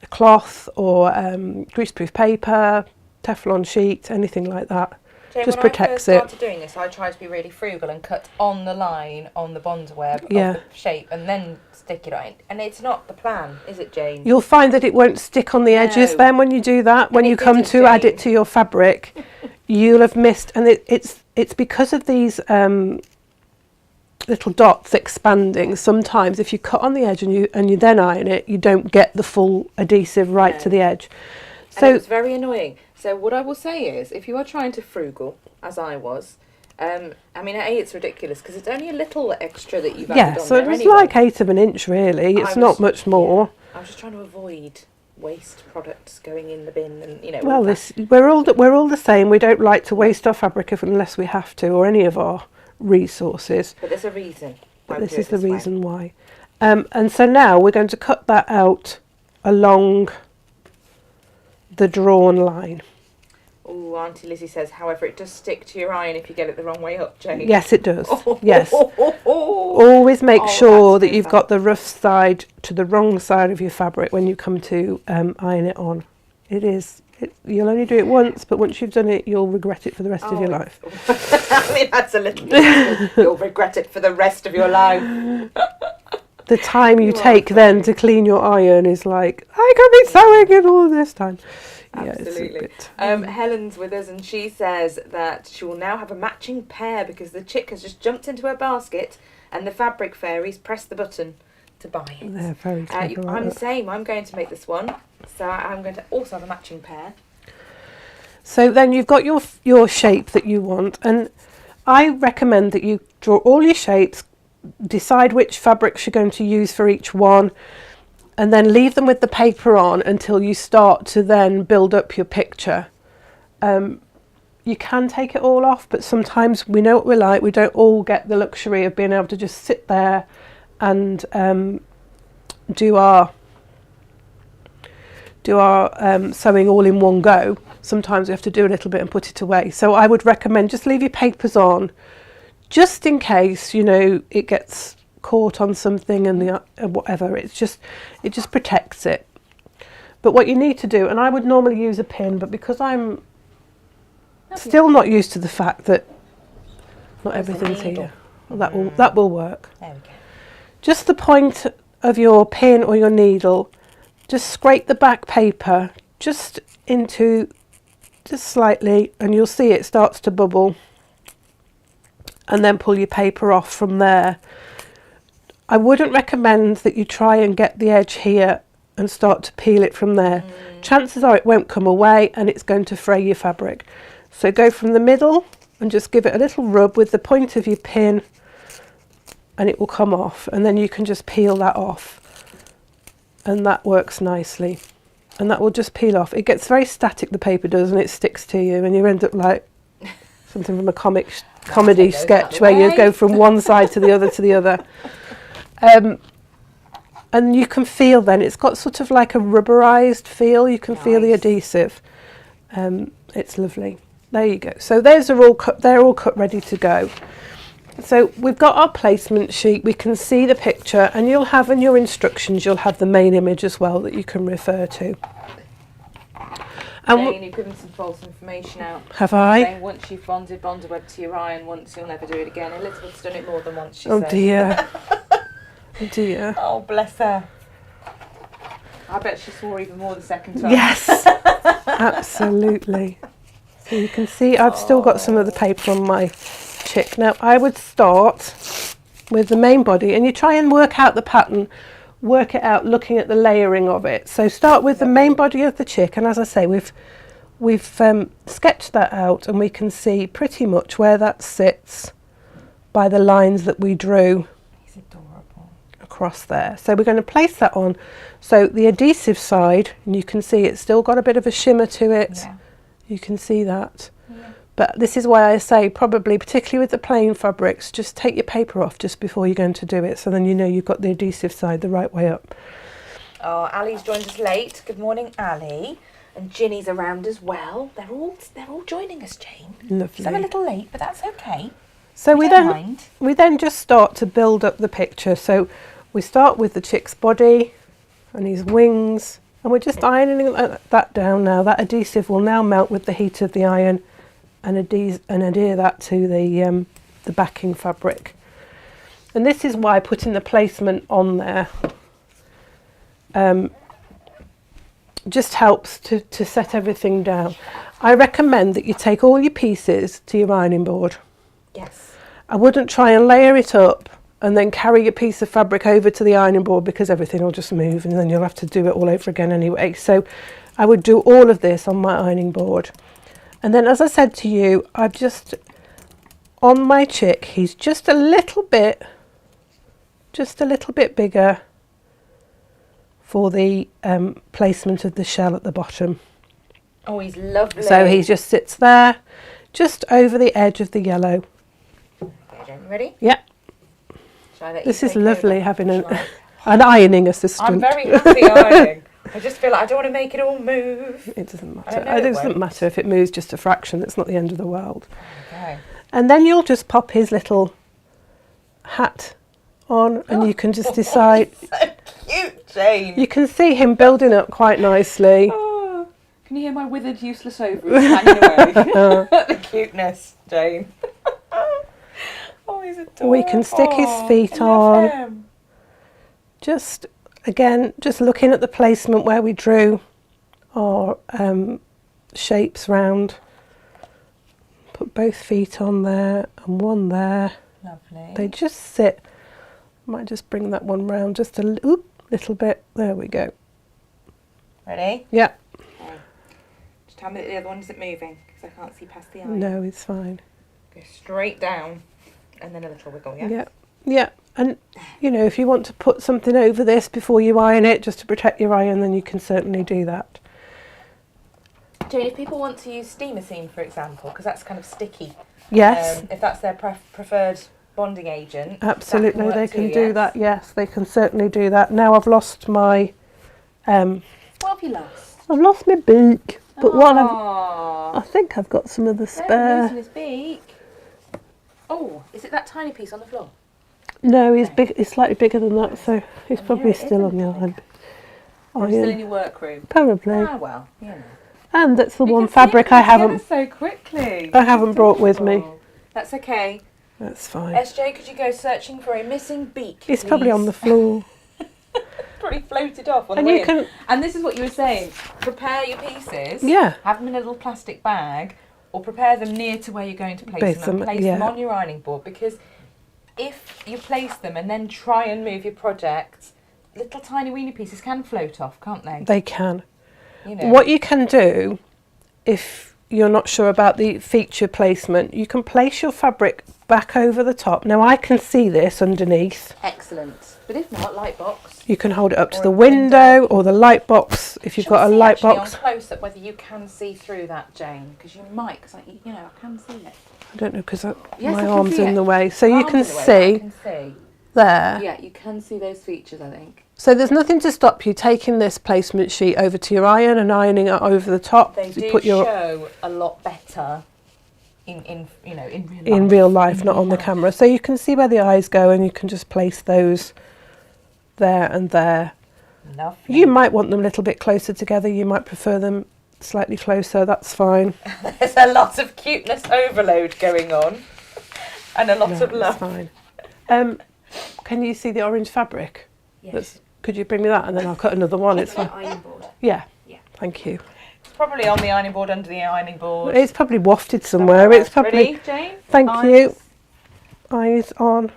a cloth or greaseproof paper, Teflon sheet, anything like that, Jane, just protects it. When I first started doing this, I tried to be really frugal and cut on the line on the Bondaweb of the shape and then stick it on. And it's not the plan, is it, Jane? You'll find that it won't stick on the edges then when you do that. When you come to add it to your fabric, you'll have missed, and it's because of these little dots expanding. Sometimes if you cut on the edge and you then iron it, you don't get the full adhesive right to the edge. So it's very annoying. So what I will say is, if you are trying to frugal, as I was, I mean, it's ridiculous because it's only a little extra that you've added on so there it's anyway. like 1/8 of an inch really. It's not much more. I was just trying to avoid waste products going in the bin, and you know. Well, we're all the same. We don't like to waste our fabric unless we have to, or any of our resources. But there's a reason. But this is the reason why. And so now we're going to cut that out along the drawn line. Oh, Auntie Lizzie says, however, it does stick to your iron if you get it the wrong way up, Jane. Yes, it does. Yes. Always make sure that you've got the rough side to the wrong side of your fabric when you come to iron it on. You'll only do it once, but once you've done it, you'll regret it for the rest of your life. I mean, that's a little bit. You'll regret it for the rest of your life. the time you You take are then funny. to clean your iron is like, I could be sewing in all this time. Absolutely. Yeah, it's Helen's with us and she says that she will now have a matching pair because the chick has just jumped into her basket and the fabric fairies pressed the button to buy it. they're very clever. I'm the same. I'm going to make this one. So I'm going to also have a matching pair. So then you've got your shape that you want, and I recommend that you draw all your shapes, decide which fabrics you're going to use for each one, and then leave them with the paper on until you start to then build up your picture. You can take it all off, but sometimes we know what we're like. We don't all get the luxury of being able to just sit there and do our sewing all in one go. Sometimes we have to do a little bit and put it away. So I would recommend just leave your papers on, just in case, you know, it gets caught on something and the whatever. It just protects it. But what you need to do, and I would normally use a pin, but because I'm still not used to the fact that not everything's here, well, that will work. There we go. Just the point of your pin or your needle, just scrape the back paper just slightly, and you'll see it starts to bubble, and then pull your paper off from there. I wouldn't recommend that you try and get the edge here and start to peel it from there. Chances are it won't come away and it's going to fray your fabric. So go from the middle and just give it a little rub with the point of your pin, and it will come off, and then you can just peel that off, and that works nicely, and that will just peel off. It gets very static, the paper does, and it sticks to you, and you end up like something from a comedy sketch where you go from one side to the other to the other. And you can feel then it's got sort of like a rubberized feel. You can feel the adhesive. It's lovely. There you go. So those are all cut. They're all cut ready to go. So we've got our placement sheet. We can see the picture, and you'll have in your instructions, you'll have the main image as well that you can refer to. And Jane, you've given some false information out. Have I? Saying once you've bonded web to your iron once, you'll never do it again. Elizabeth's done it more than once, she Oh said. dear. Oh dear. Oh, bless her. I bet she swore even more the second time. Yes, absolutely. So you can see I've still got some of the paper on my chick. Now I would start with the main body, and you try and work out the pattern, work it out looking at the layering of it. So start with the main body of the chick, and as I say, we've sketched that out, and we can see pretty much where that sits by the lines that we drew across there. So we're going to place that on. So the adhesive side, and you can see it's still got a bit of a shimmer to it. Yeah. You can see that. Yeah. But this is why I say probably, particularly with the plain fabrics, just take your paper off just before you're going to do it, so then you know you've got the adhesive side the right way up. Oh, Ali's joined us late. Good morning, Ali. And Ginny's around as well. They're all joining us, Jane. Lovely. So I'm a little late, but that's okay. So we then mind. just start to build up the picture. So we start with the chick's body and his wings, and we're just ironing that down now. That adhesive will now melt with the heat of the iron and adhere that to the backing fabric. And this is why putting the placement on there just helps to set everything down. I recommend that you take all your pieces to your ironing board. Yes. I wouldn't try and layer it up and then carry your piece of fabric over to the ironing board, because everything will just move and then you'll have to do it all over again anyway. So I would do all of this on my ironing board. And then, as I said to you, I've just, on my chick, he's just a little bit bigger for the placement of the shell at the bottom. Oh, he's lovely. So he just sits there, just over the edge of the yellow. Okay, Jane, you ready? Yep. This is lovely having an ironing assistant. I'm very happy ironing. I just feel like I don't want to make it all move. It doesn't matter. It doesn't matter if it moves just a fraction. It's not the end of the world. Okay. And then you'll just pop his little hat on, and you can just decide. So cute, Jane. You can see him building up quite nicely. Oh, can you hear my withered, useless ovaries hanging away? The cuteness, Jane. Oh, he's adorable. We can stick his feet on. Him. just again, just looking at the placement where we drew our shapes round. Put both feet on there and one there. Lovely. They just sit. Might just bring that one round just a little bit. There we go. Ready? Yeah. Okay. Just tell me that the other one isn't moving because I can't see past the eye. No, it's fine. Go straight down and then a little wiggle, yeah? Yeah. Yeah. And, you know, if you want to put something over this before you iron it, just to protect your iron, then you can certainly do that. Jane, if people want to use steamer seam, for example, because that's kind of sticky. Yes. If that's their preferred bonding agent. Absolutely, they can do yes? that. Yes, they can certainly do that. Now I've lost my... What have you lost? I've lost my beak. But Aww. I think I've got some of the Losing spare. his beak. Oh, is it that tiny piece on the floor? No, he's big. He's slightly bigger than that, so he's Oh, probably yeah, it is still a on the little island. Or still in your workroom? Probably. Ah, well, you know. And that's the You one can fabric see I it comes haven't. together so quickly. I haven't brought with me. That's okay. That's fine. SJ, could you go searching for a missing beak? It's probably on the floor. Probably floated off on And the way you in. can. And this is what you were saying. Prepare your pieces. Yeah. Have them in a little plastic bag, or prepare them near to where you're going to place them, and place them on your ironing board. Because if you place them and then try and move your project, little tiny weeny pieces can float off, can't they? They can. You know. What you can do, if you're not sure about the feature placement, you can place your fabric back over the top. Now I can see this underneath. Excellent. But if not, light box. You can hold it up to Or the a window or the light box if you've Shall got we a see light actually box. on close up whether you can see through that, Jane, because you might, because you know I can see it. I don't know because Yes, my I can arm's see in it. the way. So you Arms can in the way, but I can see. there. Yeah, you can see those features, I think. So there's nothing to stop you taking this placement sheet over to your iron and ironing it over the top. They You do put your show a lot better in real life. in real life, not on the life. camera. So you can see where the eyes go and you can just place those there and there. Lovely. You might want them a little bit closer together. You might prefer them slightly closer. That's fine. There's a lot of cuteness overload going on, and a lot of That's love. fine. Can you see the orange fabric? Yes. Could you bring me that and then I'll cut another one? It's fine. Ironing board. Yeah. Yeah. Thank you. It's probably on the ironing board, under the ironing board. It's probably wafted somewhere. It's probably. Ready, Jane? Thank Eyes. you. Eyes on.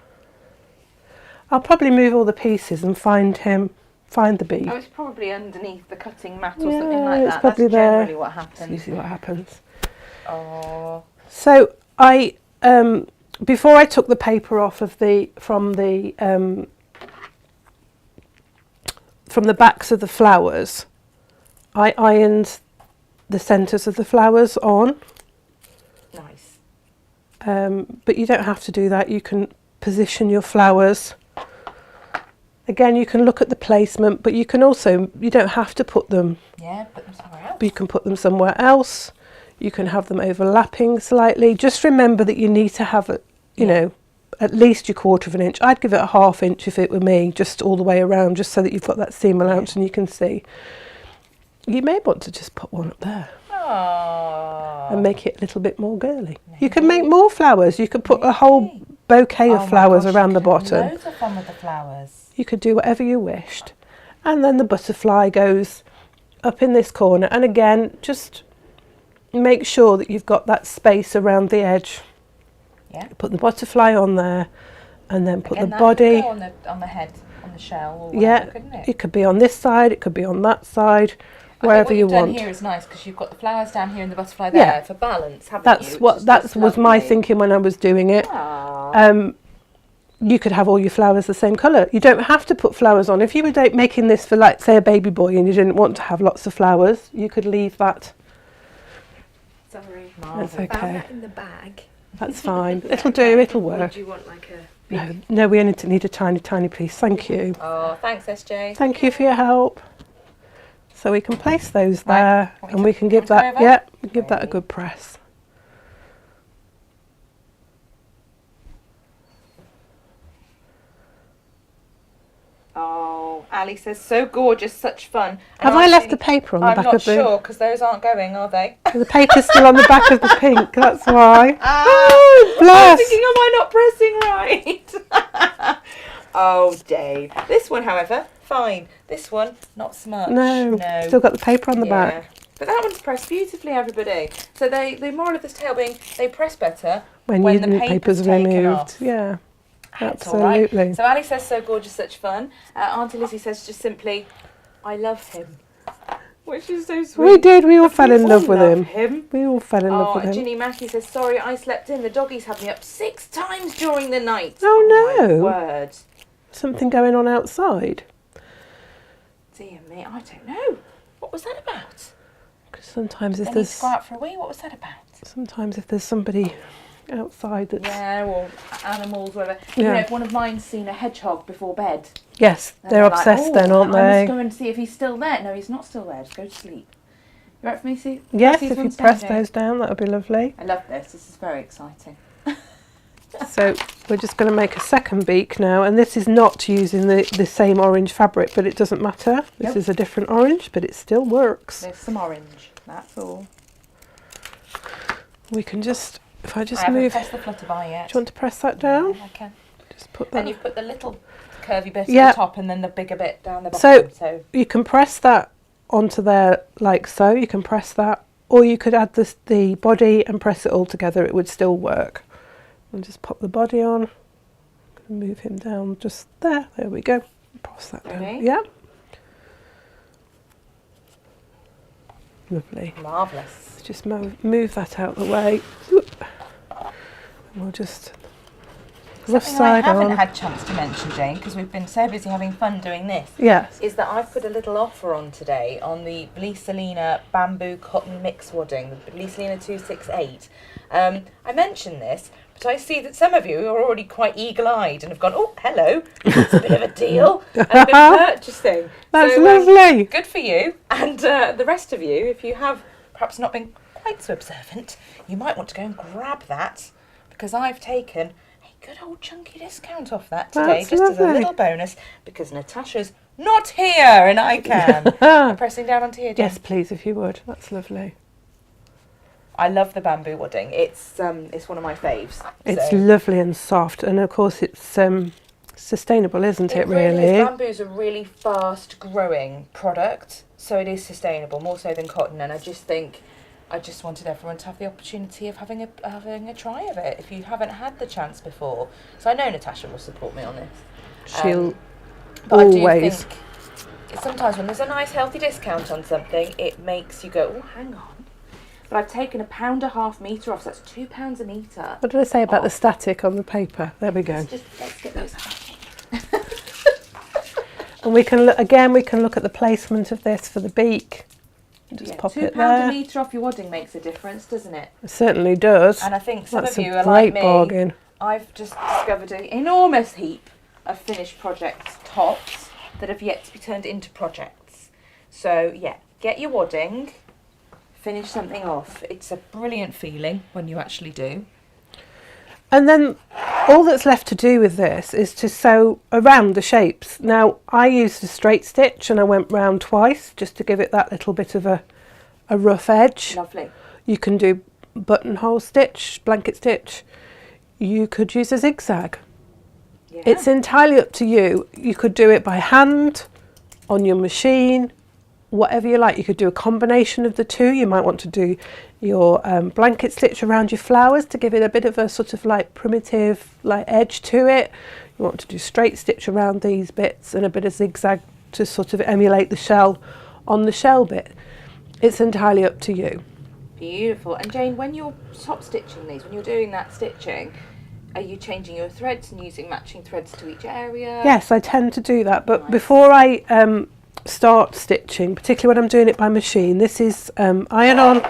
I'll probably move all the pieces and find the beak. Oh, it's probably underneath the cutting mat or Yeah, something like it's that. probably That's there. generally what So happens. you see what happens. Oh. So I, before I took the paper off of from the backs of the flowers, I ironed the centres of the flowers on. Nice. But you don't have to do that. You can position your flowers. Again, you can look at the placement, but you can also, you don't have to put them, Yeah, put them somewhere else. but you can put them somewhere else. You can have them overlapping slightly. Just remember that you need to have it, you know, at least your 1/4 of an inch. I'd give it a 1/2 inch if it were me, just all the way around, just so that you've got that seam allowance and you can see. You may want to just put one up there Aww. and make it a little bit more girly. You can make more flowers. You could put a whole bouquet of flowers around the bottom. Loads of fun with the flowers. You could do whatever you wished. And then the butterfly goes up in this corner. And again, just make sure that you've got that space around the edge. Yeah. Put the butterfly on there and then put Again, the that body. could go on the head, on the shell, or whatever, Yeah, couldn't it? it could be on this side, it could be on that side, wherever you I think what want. you've done here is nice because you've got the flowers down here and the butterfly there Yeah. for balance, haven't That's you? what that was my thinking when I was doing it. Aww. You could have all your flowers the same colour. You don't have to put flowers on. If you were making this for, like, say, a baby boy and you didn't want to have lots of flowers, you could leave that. Sorry. That's Found okay. that in the bag. That's fine. It'll do. It'll Or work. do you want like a No, we only need a tiny, tiny piece. Thank you. Oh, thanks, SJ. Thank you for your help. So we can place those Right. there, Want me and to- we can want give me to go that. over? Yeah, give that a Ready? good press. Oh, Ali says, so gorgeous, such fun. And Have I left the actually, paper on the I'm back not of the? sure because those aren't going, are they? The paper's still on the back of the pink. That's why. Ah, Oh, I'm bless. thinking, am I not pressing right? Oh, Dave. This one, however, fine. This one, not so much. No, still got the paper on the back. But that one's pressed beautifully, everybody. So the moral of this tale being they press better When the the paper's taken removed. off. Yeah, That's all right. absolutely. So Ali says, so gorgeous, such fun. Auntie Lizzie says just simply, I love him. Which is so sweet. We did, we all But fell in love with love him. We all fell in love with him. Ginny Mackey says, sorry, I slept in. The doggies had me up 6 times during the night. Oh, no. My word. Something going on outside. Dear me, I don't know. What was that about? Because sometimes if They need there's to go out for a wee. What was that about? if there's somebody outside that's Or animals, whatever. Yeah. You know, if one of mine's seen a hedgehog before bed, yes, then they're like, obsessed "Oh, then, aren't I they? must go and see if he's still there. No, he's not still there. Just go to sleep. You right for me to see? Yes, see if you ones press down, Jane? those down, that would be lovely. I love this. This is very exciting. So we're just going to make a second beak now, and this is not using the same orange fabric, but it doesn't matter. This Nope. is a different orange, but it still works. There's some orange. That's all. We can just, if I just I haven't move, do pressed the flutter bar yet. you want to press that down? I can. Just put that. And you've put the little curvy bit Yeah. at the top and then the bigger bit down the bottom. So You can press that onto there like so. You can press that, or you could add the body and press it all together. It would still work. And just pop the body on. Move him down just there. There we go. Press that down. Ready? Yeah. Lovely. marvellous. Let's just move that out of the way. Whoop. And we'll just rough Something I side haven't on. had chance to mention, Jane, because we've been so busy having fun doing this, Yes. is that I've put a little offer on today on the Blisalina bamboo cotton mix wadding, the Blisalina 268. I mentioned this, but I see that some of you are already quite eagle-eyed and have gone, oh, hello, it's a bit of a deal, and have been purchasing. That's So, lovely. good for you. And the rest of you, if you have perhaps not been quite so observant, you might want to go and grab that, because I've taken a good old chunky discount off that today, That's just as a lovely. little bonus, because Natasha's not here and I can. I'm pressing down onto here, Jane. Yes, please, if you would. That's lovely. I love the bamboo wadding. It's one of my faves. It's so. lovely and soft, and of course it's sustainable, isn't it? Really. Is. Bamboo's a really fast-growing product, so it is sustainable, more so than cotton. And I just wanted everyone to have the opportunity of having a try of it if you haven't had the chance before. So I know Natasha will support me on this. She'll But always. I do think sometimes when there's a nice healthy discount on something, it makes you go, oh, hang on. But I've taken £1.50 metre off, so that's £2 a metre. What did I say about the off. static on the paper? There we go. Let's get those out. And we can look at the placement of this for the beak. Just pop it £2 a there. metre off your wadding makes a difference, doesn't it? It certainly does. And I think some That's of you a are great like me. bargain. I've just discovered an enormous heap of finished project tops that have yet to be turned into projects. So yeah, get your wadding, finish something off. It's a brilliant feeling when you actually do. And then all that's left to do with this is to sew around the shapes. Now, I used a straight stitch and I went round twice just to give it that little bit of a rough edge. Lovely. You can do buttonhole stitch, blanket stitch. You could use a zigzag. Yeah. It's entirely up to you. You could do it by hand, on your machine, whatever you like. You could do a combination of the two. You might want to do your blanket stitch around your flowers to give it a bit of a sort of like primitive like edge to it. You want to do straight stitch around these bits and a bit of zigzag to sort of emulate the shell on the shell bit. It's entirely up to you. Beautiful. And Jane, when you're top stitching these, when you're doing that stitching, are you changing your threads and using matching threads to each area? Yes, I tend to do that, but Nice. before I start stitching, particularly when I'm doing it by machine, this is iron-on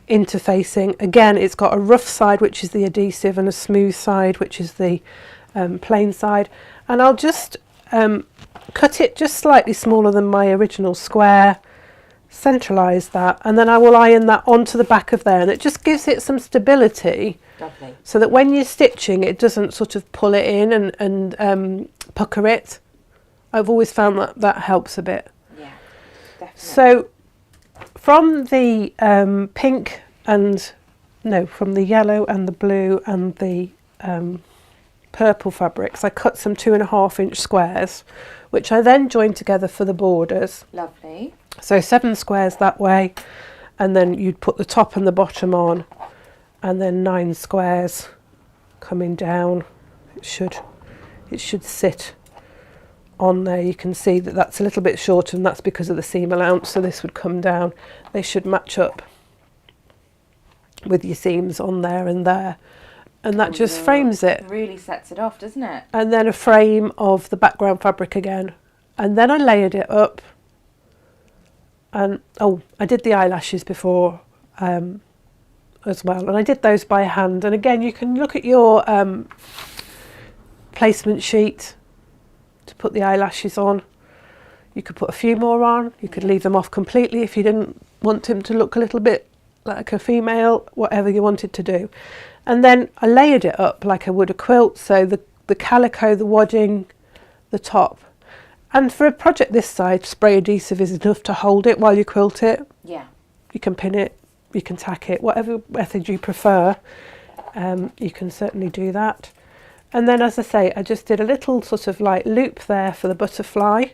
interfacing. Again, it's got a rough side, which is the adhesive, and a smooth side, which is the plain side. And I'll just cut it just slightly smaller than my original square, centralise that, and then I will iron that onto the back of there, and it just gives it some stability. Lovely. So that when you're stitching, it doesn't sort of pull it in and pucker it. I've always found that helps a bit. Yeah, definitely. So from the from the yellow and the blue and the purple fabrics. I cut some 2.5-inch squares, which I then joined together for the borders. Lovely. So 7 squares that way, and then you'd put the top and the bottom on, and then 9 squares coming down. It should sit on there. You can see that that's a little bit shorter, and that's because of the seam allowance, so this would come down. They should match up with your seams on there and there, and that just frames it. Really sets it off, doesn't it? And then a frame of the background fabric again, and then I layered it up. And I did the eyelashes before as well, and I did those by hand. And again, you can look at your placement sheet to put the eyelashes on. You could put a few more on, you could leave them off completely if you didn't want him to look a little bit like a female, whatever you wanted to do. And then I layered it up like I would a quilt, so the calico, the wadding, the top. And for a project this size, spray adhesive is enough to hold it while you quilt it. Yeah. You can pin it, you can tack it, whatever method you prefer, you can certainly do that. And then, as I say, I just did a little sort of like loop there for the butterfly.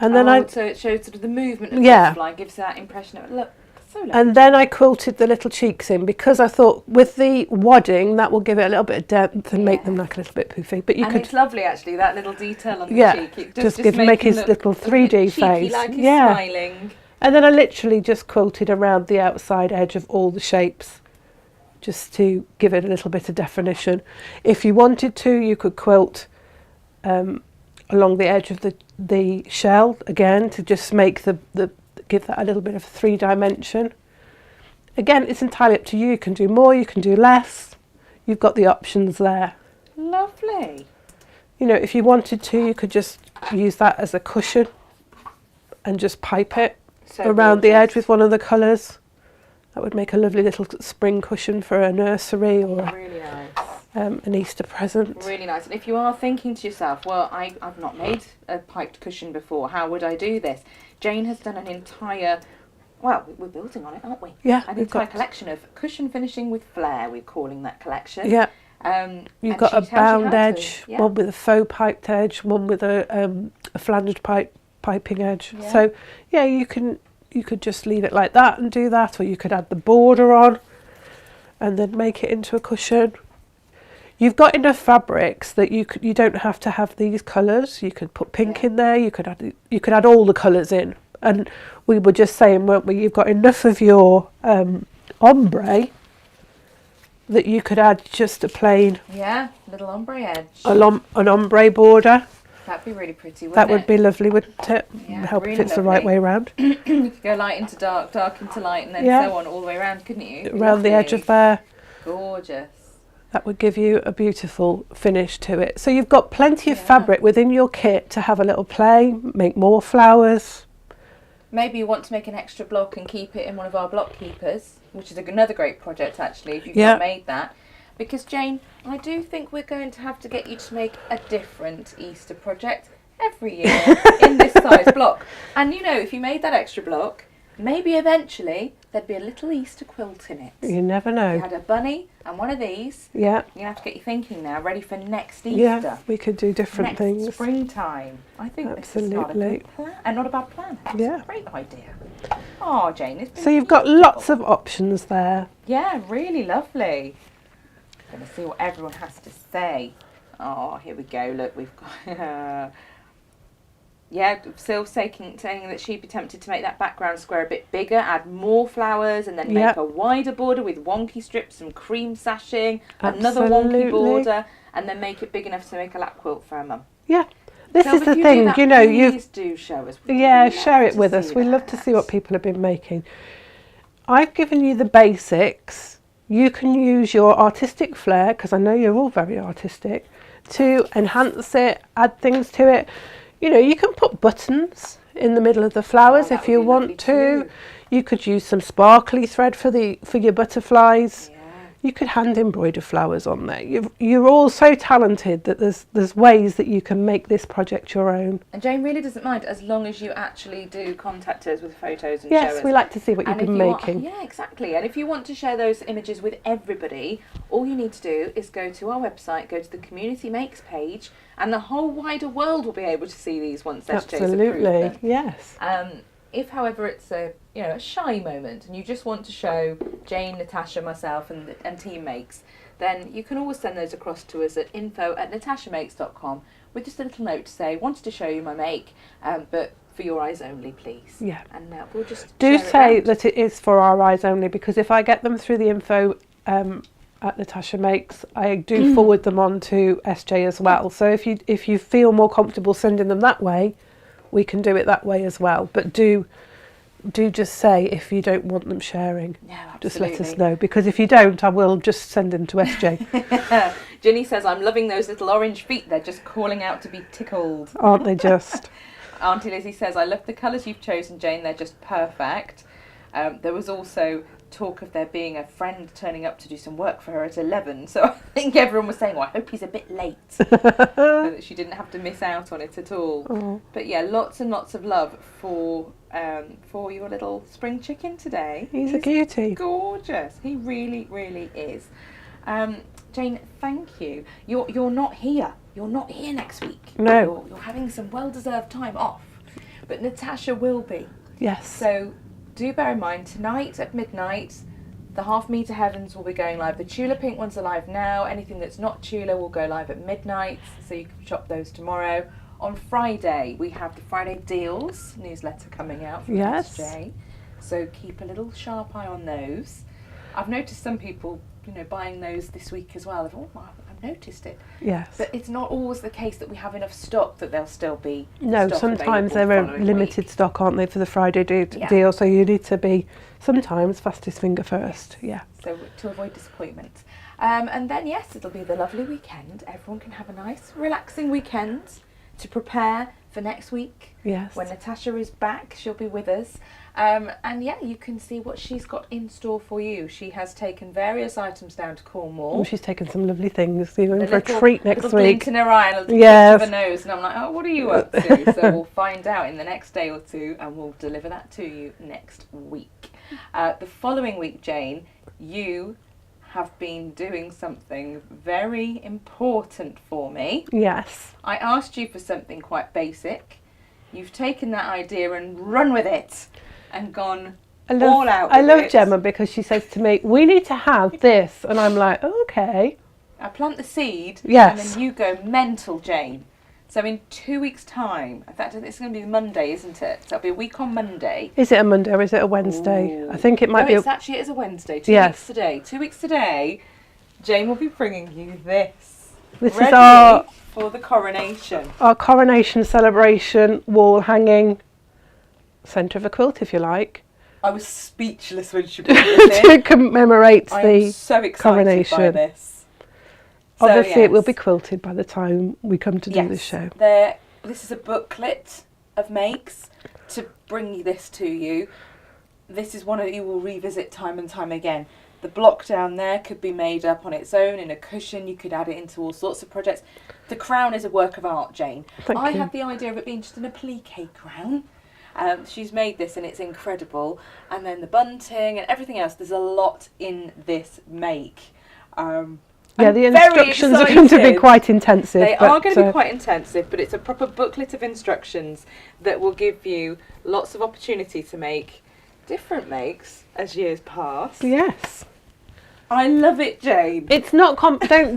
And then so it shows sort of the movement of the Yeah. butterfly, gives that impression of, look, so lovely. And then I quilted the little cheeks in, because I thought with the wadding that will give it a little bit of depth and make them like a little bit poofy. But you and could, it's lovely actually, that little detail on the yeah, cheek. It just make make him his look little a bit 3D cheeky, face. like he's Yeah. smiling. And then I literally just quilted around the outside edge of all the shapes, just to give it a little bit of definition. If you wanted to, you could quilt along the edge of the shell again, to just make give that a little bit of 3D. Again, it's entirely up to you. You can do more, you can do less. You've got the options there. Lovely. You know, if you wanted to, you could just use that as a cushion and just pipe it So around the gorgeous. edge with one of the colours. That would make a lovely little spring cushion for a nursery or Really nice. an Easter present. Really nice. And if you are thinking to yourself, well, I've not made a piped cushion before, how would I do this? Jane has done an entire, well, we're building on it, aren't we? Yeah, An we've entire got, collection of cushion finishing with flair, we're calling that collection. yeah, and you've got she a tells you bound how to, edge, yeah. one with a faux piped edge, one with a flanged piping edge. Yeah. So yeah, you could just leave it like that and do that, or you could add the border on and then make it into a cushion. You've got enough fabrics that you don't have to have these colours. You could put pink in there. You could add all the colours in. And we were just saying, weren't we? You've got enough of your ombre that you could add just a plain Yeah, little ombre edge. an ombre border. That'd be really pretty, wouldn't That it? would be lovely, wouldn't it? Yeah, Help really if it's the right lovely. way around. You could go light into dark, dark into light, and then Yeah. so on all the way around, couldn't you? Around the edge of there. Gorgeous. That would give you a beautiful finish to it. So you've got plenty of Yeah. fabric within your kit to have a little play, make more flowers. Maybe you want to make an extra block and keep it in one of our block keepers, which is another great project actually, if you've Yeah. not made that. Because Jane, I do think we're going to have to get you to make a different Easter project every year in this size block. And you know, if you made that extra block, maybe eventually there'd be a little Easter quilt in it. You never You know. had a bunny and one of these. Yeah, You're going to have to get you thinking now, ready for next Easter. yeah, we could do different Next things. springtime. I think this is not a Absolutely. good plan, and not a bad plan. It's Yeah. a great idea. Oh, Jane, it's been So you've got beautiful. lots of options there. Yeah, really lovely. Going to see what everyone has to say. Oh, here we go. Look, we've got. Yeah, Syl saying that she'd be tempted to make that background square a bit bigger, add more flowers, and then make Yep. a wider border with wonky strips and cream sashing, another wonky Absolutely. border, and then make it big enough to make a lap quilt for her mum. Yeah, this So is if the you do thing, that, you know, you've please do show us. We'd yeah, love share it to with us. see We love to see that. what people have been making. I've given you the basics. You can use your artistic flair, because I know you're all very artistic, to enhance it, add things to it. You know, you can put buttons in the middle of the flowers that if would you be want lovely to. too. You could use some sparkly thread for your butterflies. Yeah. You could hand embroider flowers on there. You're all so talented that there's ways that you can make this project your own. And Jane really doesn't mind as long as you actually do contact us with photos and show us. Yes, we like to see what you've And been if you want- making. yeah, exactly. And if you want to share those images with everybody, all you need to do is go to our website, go to the Community Makes page, and the whole wider world will be able to see these once SJ's approved Absolutely, them. yes. If, however, it's a shy moment and you just want to show Jane, Natasha, myself, and Team Makes, then you can always send those across to us at info@natashamakes.com with just a little note to say, wanted to show you my make, but for your eyes only, please. Yeah. And we'll just Do share it say round. that it is for our eyes only, because if I get them through the info at Natasha Makes, I do forward them on to SJ as well. So if you feel more comfortable sending them that way, we can do it that way as well. But do just say if you don't want them sharing. No, absolutely. Just let us know, because if you don't, I will just send them to SJ. Ginny says, I'm loving those little orange feet. They're just calling out to be tickled. Aren't they just? Auntie Lizzie says, I love the colours you've chosen, Jane. They're just perfect. There was also talk of there being a friend turning up to do some work for her at 11. So I think everyone was saying, well, I hope he's a bit late. So that she didn't have to miss out on it at all. Oh. But yeah, lots and lots of love for your little spring chicken today. He's a cutie. Gorgeous. He really, really is. Jane, thank you. You're not here. You're not here next week. No. You're having some well-deserved time off. But Natasha will be. Yes. So do bear in mind, tonight at midnight, the Half Meter Heavens will be going live. The Tula Pink ones are live now. Anything that's not Tula will go live at midnight, so you can shop those tomorrow. On Friday, we have the Friday Deals newsletter coming out from Yes. SJ. So keep a little sharp eye on those. I've noticed some people, buying those this week as well. I've noticed it. Yes. But it's not always the case that we have enough stock that they'll still be No, stock sometimes available they're the a following limited week. stock, aren't they, for the Friday Yeah. deal? So you need to be sometimes fastest finger first. Yeah. So to avoid disappointment. And then, yes, it'll be the lovely weekend. Everyone can have a nice, relaxing weekend to prepare for next week. Yes. When Natasha is back, she'll be with us. And yeah, you can see what she's got in store for you. She has taken various items down to Cornwall. Oh, she's taken some lovely things. You're in A for a little- treat next little week. glint in her eye and a little Yes. twitch of her nose. And I'm like, oh, what are you up to? So we'll find out in the next day or two and we'll deliver that to you next week. The following week, Jane, you have been doing something very important for me. Yes. I asked you for something quite basic. You've taken that idea and run with it and gone all out with I love it. Gemma because she says to me, we need to have this. And I'm like, okay. I plant the seed Yes. and then you go mental, Jane. So in 2 weeks' time, in fact, it's going to be Monday, isn't it? So it'll be a week on Monday. Is it a Monday or is it a Wednesday? Ooh. I think it might be. It is a Wednesday. 2 Yes. weeks today. 2 weeks today, Jane will be bringing you this. This Ready is our for the coronation. coronation celebration wall hanging centre of a quilt, if you like, I was speechless when she brought this in. to commemorate I am the so excited by coronation. this. So, Obviously, it will yes. be quilted by the time we come to do the show. This is a booklet of makes to bring this to you. This is one that you will revisit time and time again. The block down there could be made up on its own in a cushion. You could add it into all sorts of projects. The crown is a work of art, Jane. I had the idea of it being just an applique crown. She's made this and it's incredible. And then the bunting and everything else. There's a lot in this make. Yeah, the I'm very instructions are going to be excited. quite intensive. They but, are going to be quite intensive, but it's a proper booklet of instructions that will give you lots of opportunity to make different makes as years pass. Yes. I love it, Jane. It's not don't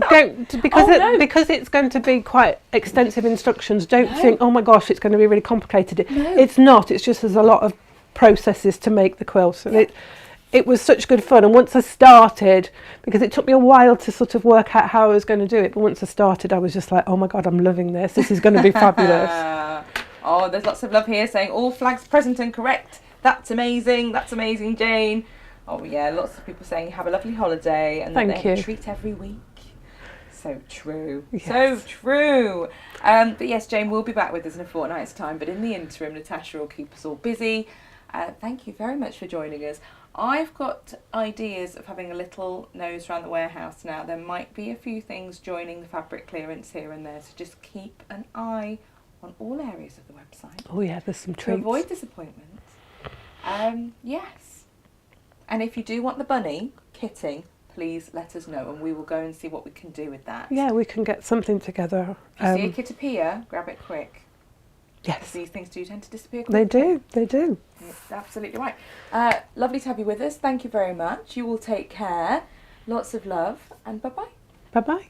because Oh, no. because it's going to be quite extensive instructions. Don't No. think, oh my gosh, it's going to be really complicated. No. It's not. It's just there's a lot of processes to make the quilt, and it was such good fun. And once I started, because it took me a while to sort of work out how I was going to do it, but once I started, I was just like, oh my god, I'm loving this. This is going to be fabulous. Oh, there's lots of love here saying all flags present and correct. That's amazing. That's amazing, Jane. Oh yeah, lots of people saying have a lovely holiday and then they have a treat every week. So true. Yes. So true. But yes, Jane will be back with us in a fortnight's time. But in the interim, Natasha will keep us all busy. Thank you very much for joining us. I've got ideas of having a little nose around the warehouse now. There might be a few things joining the fabric clearance here and there, so just keep an eye on all areas of the website Oh yeah, there's some to treats. avoid disappointment. Yes. And if you do want the bunny kitting, please let us know and we will go and see what we can do with that. Yeah, we can get something together. If you see a kit appear, grab it quick. Yes, These things do tend to disappear they quickly. do. They do. It's absolutely right. Lovely to have you with us. Thank you very much. You will take care. Lots of love and bye-bye. Bye bye.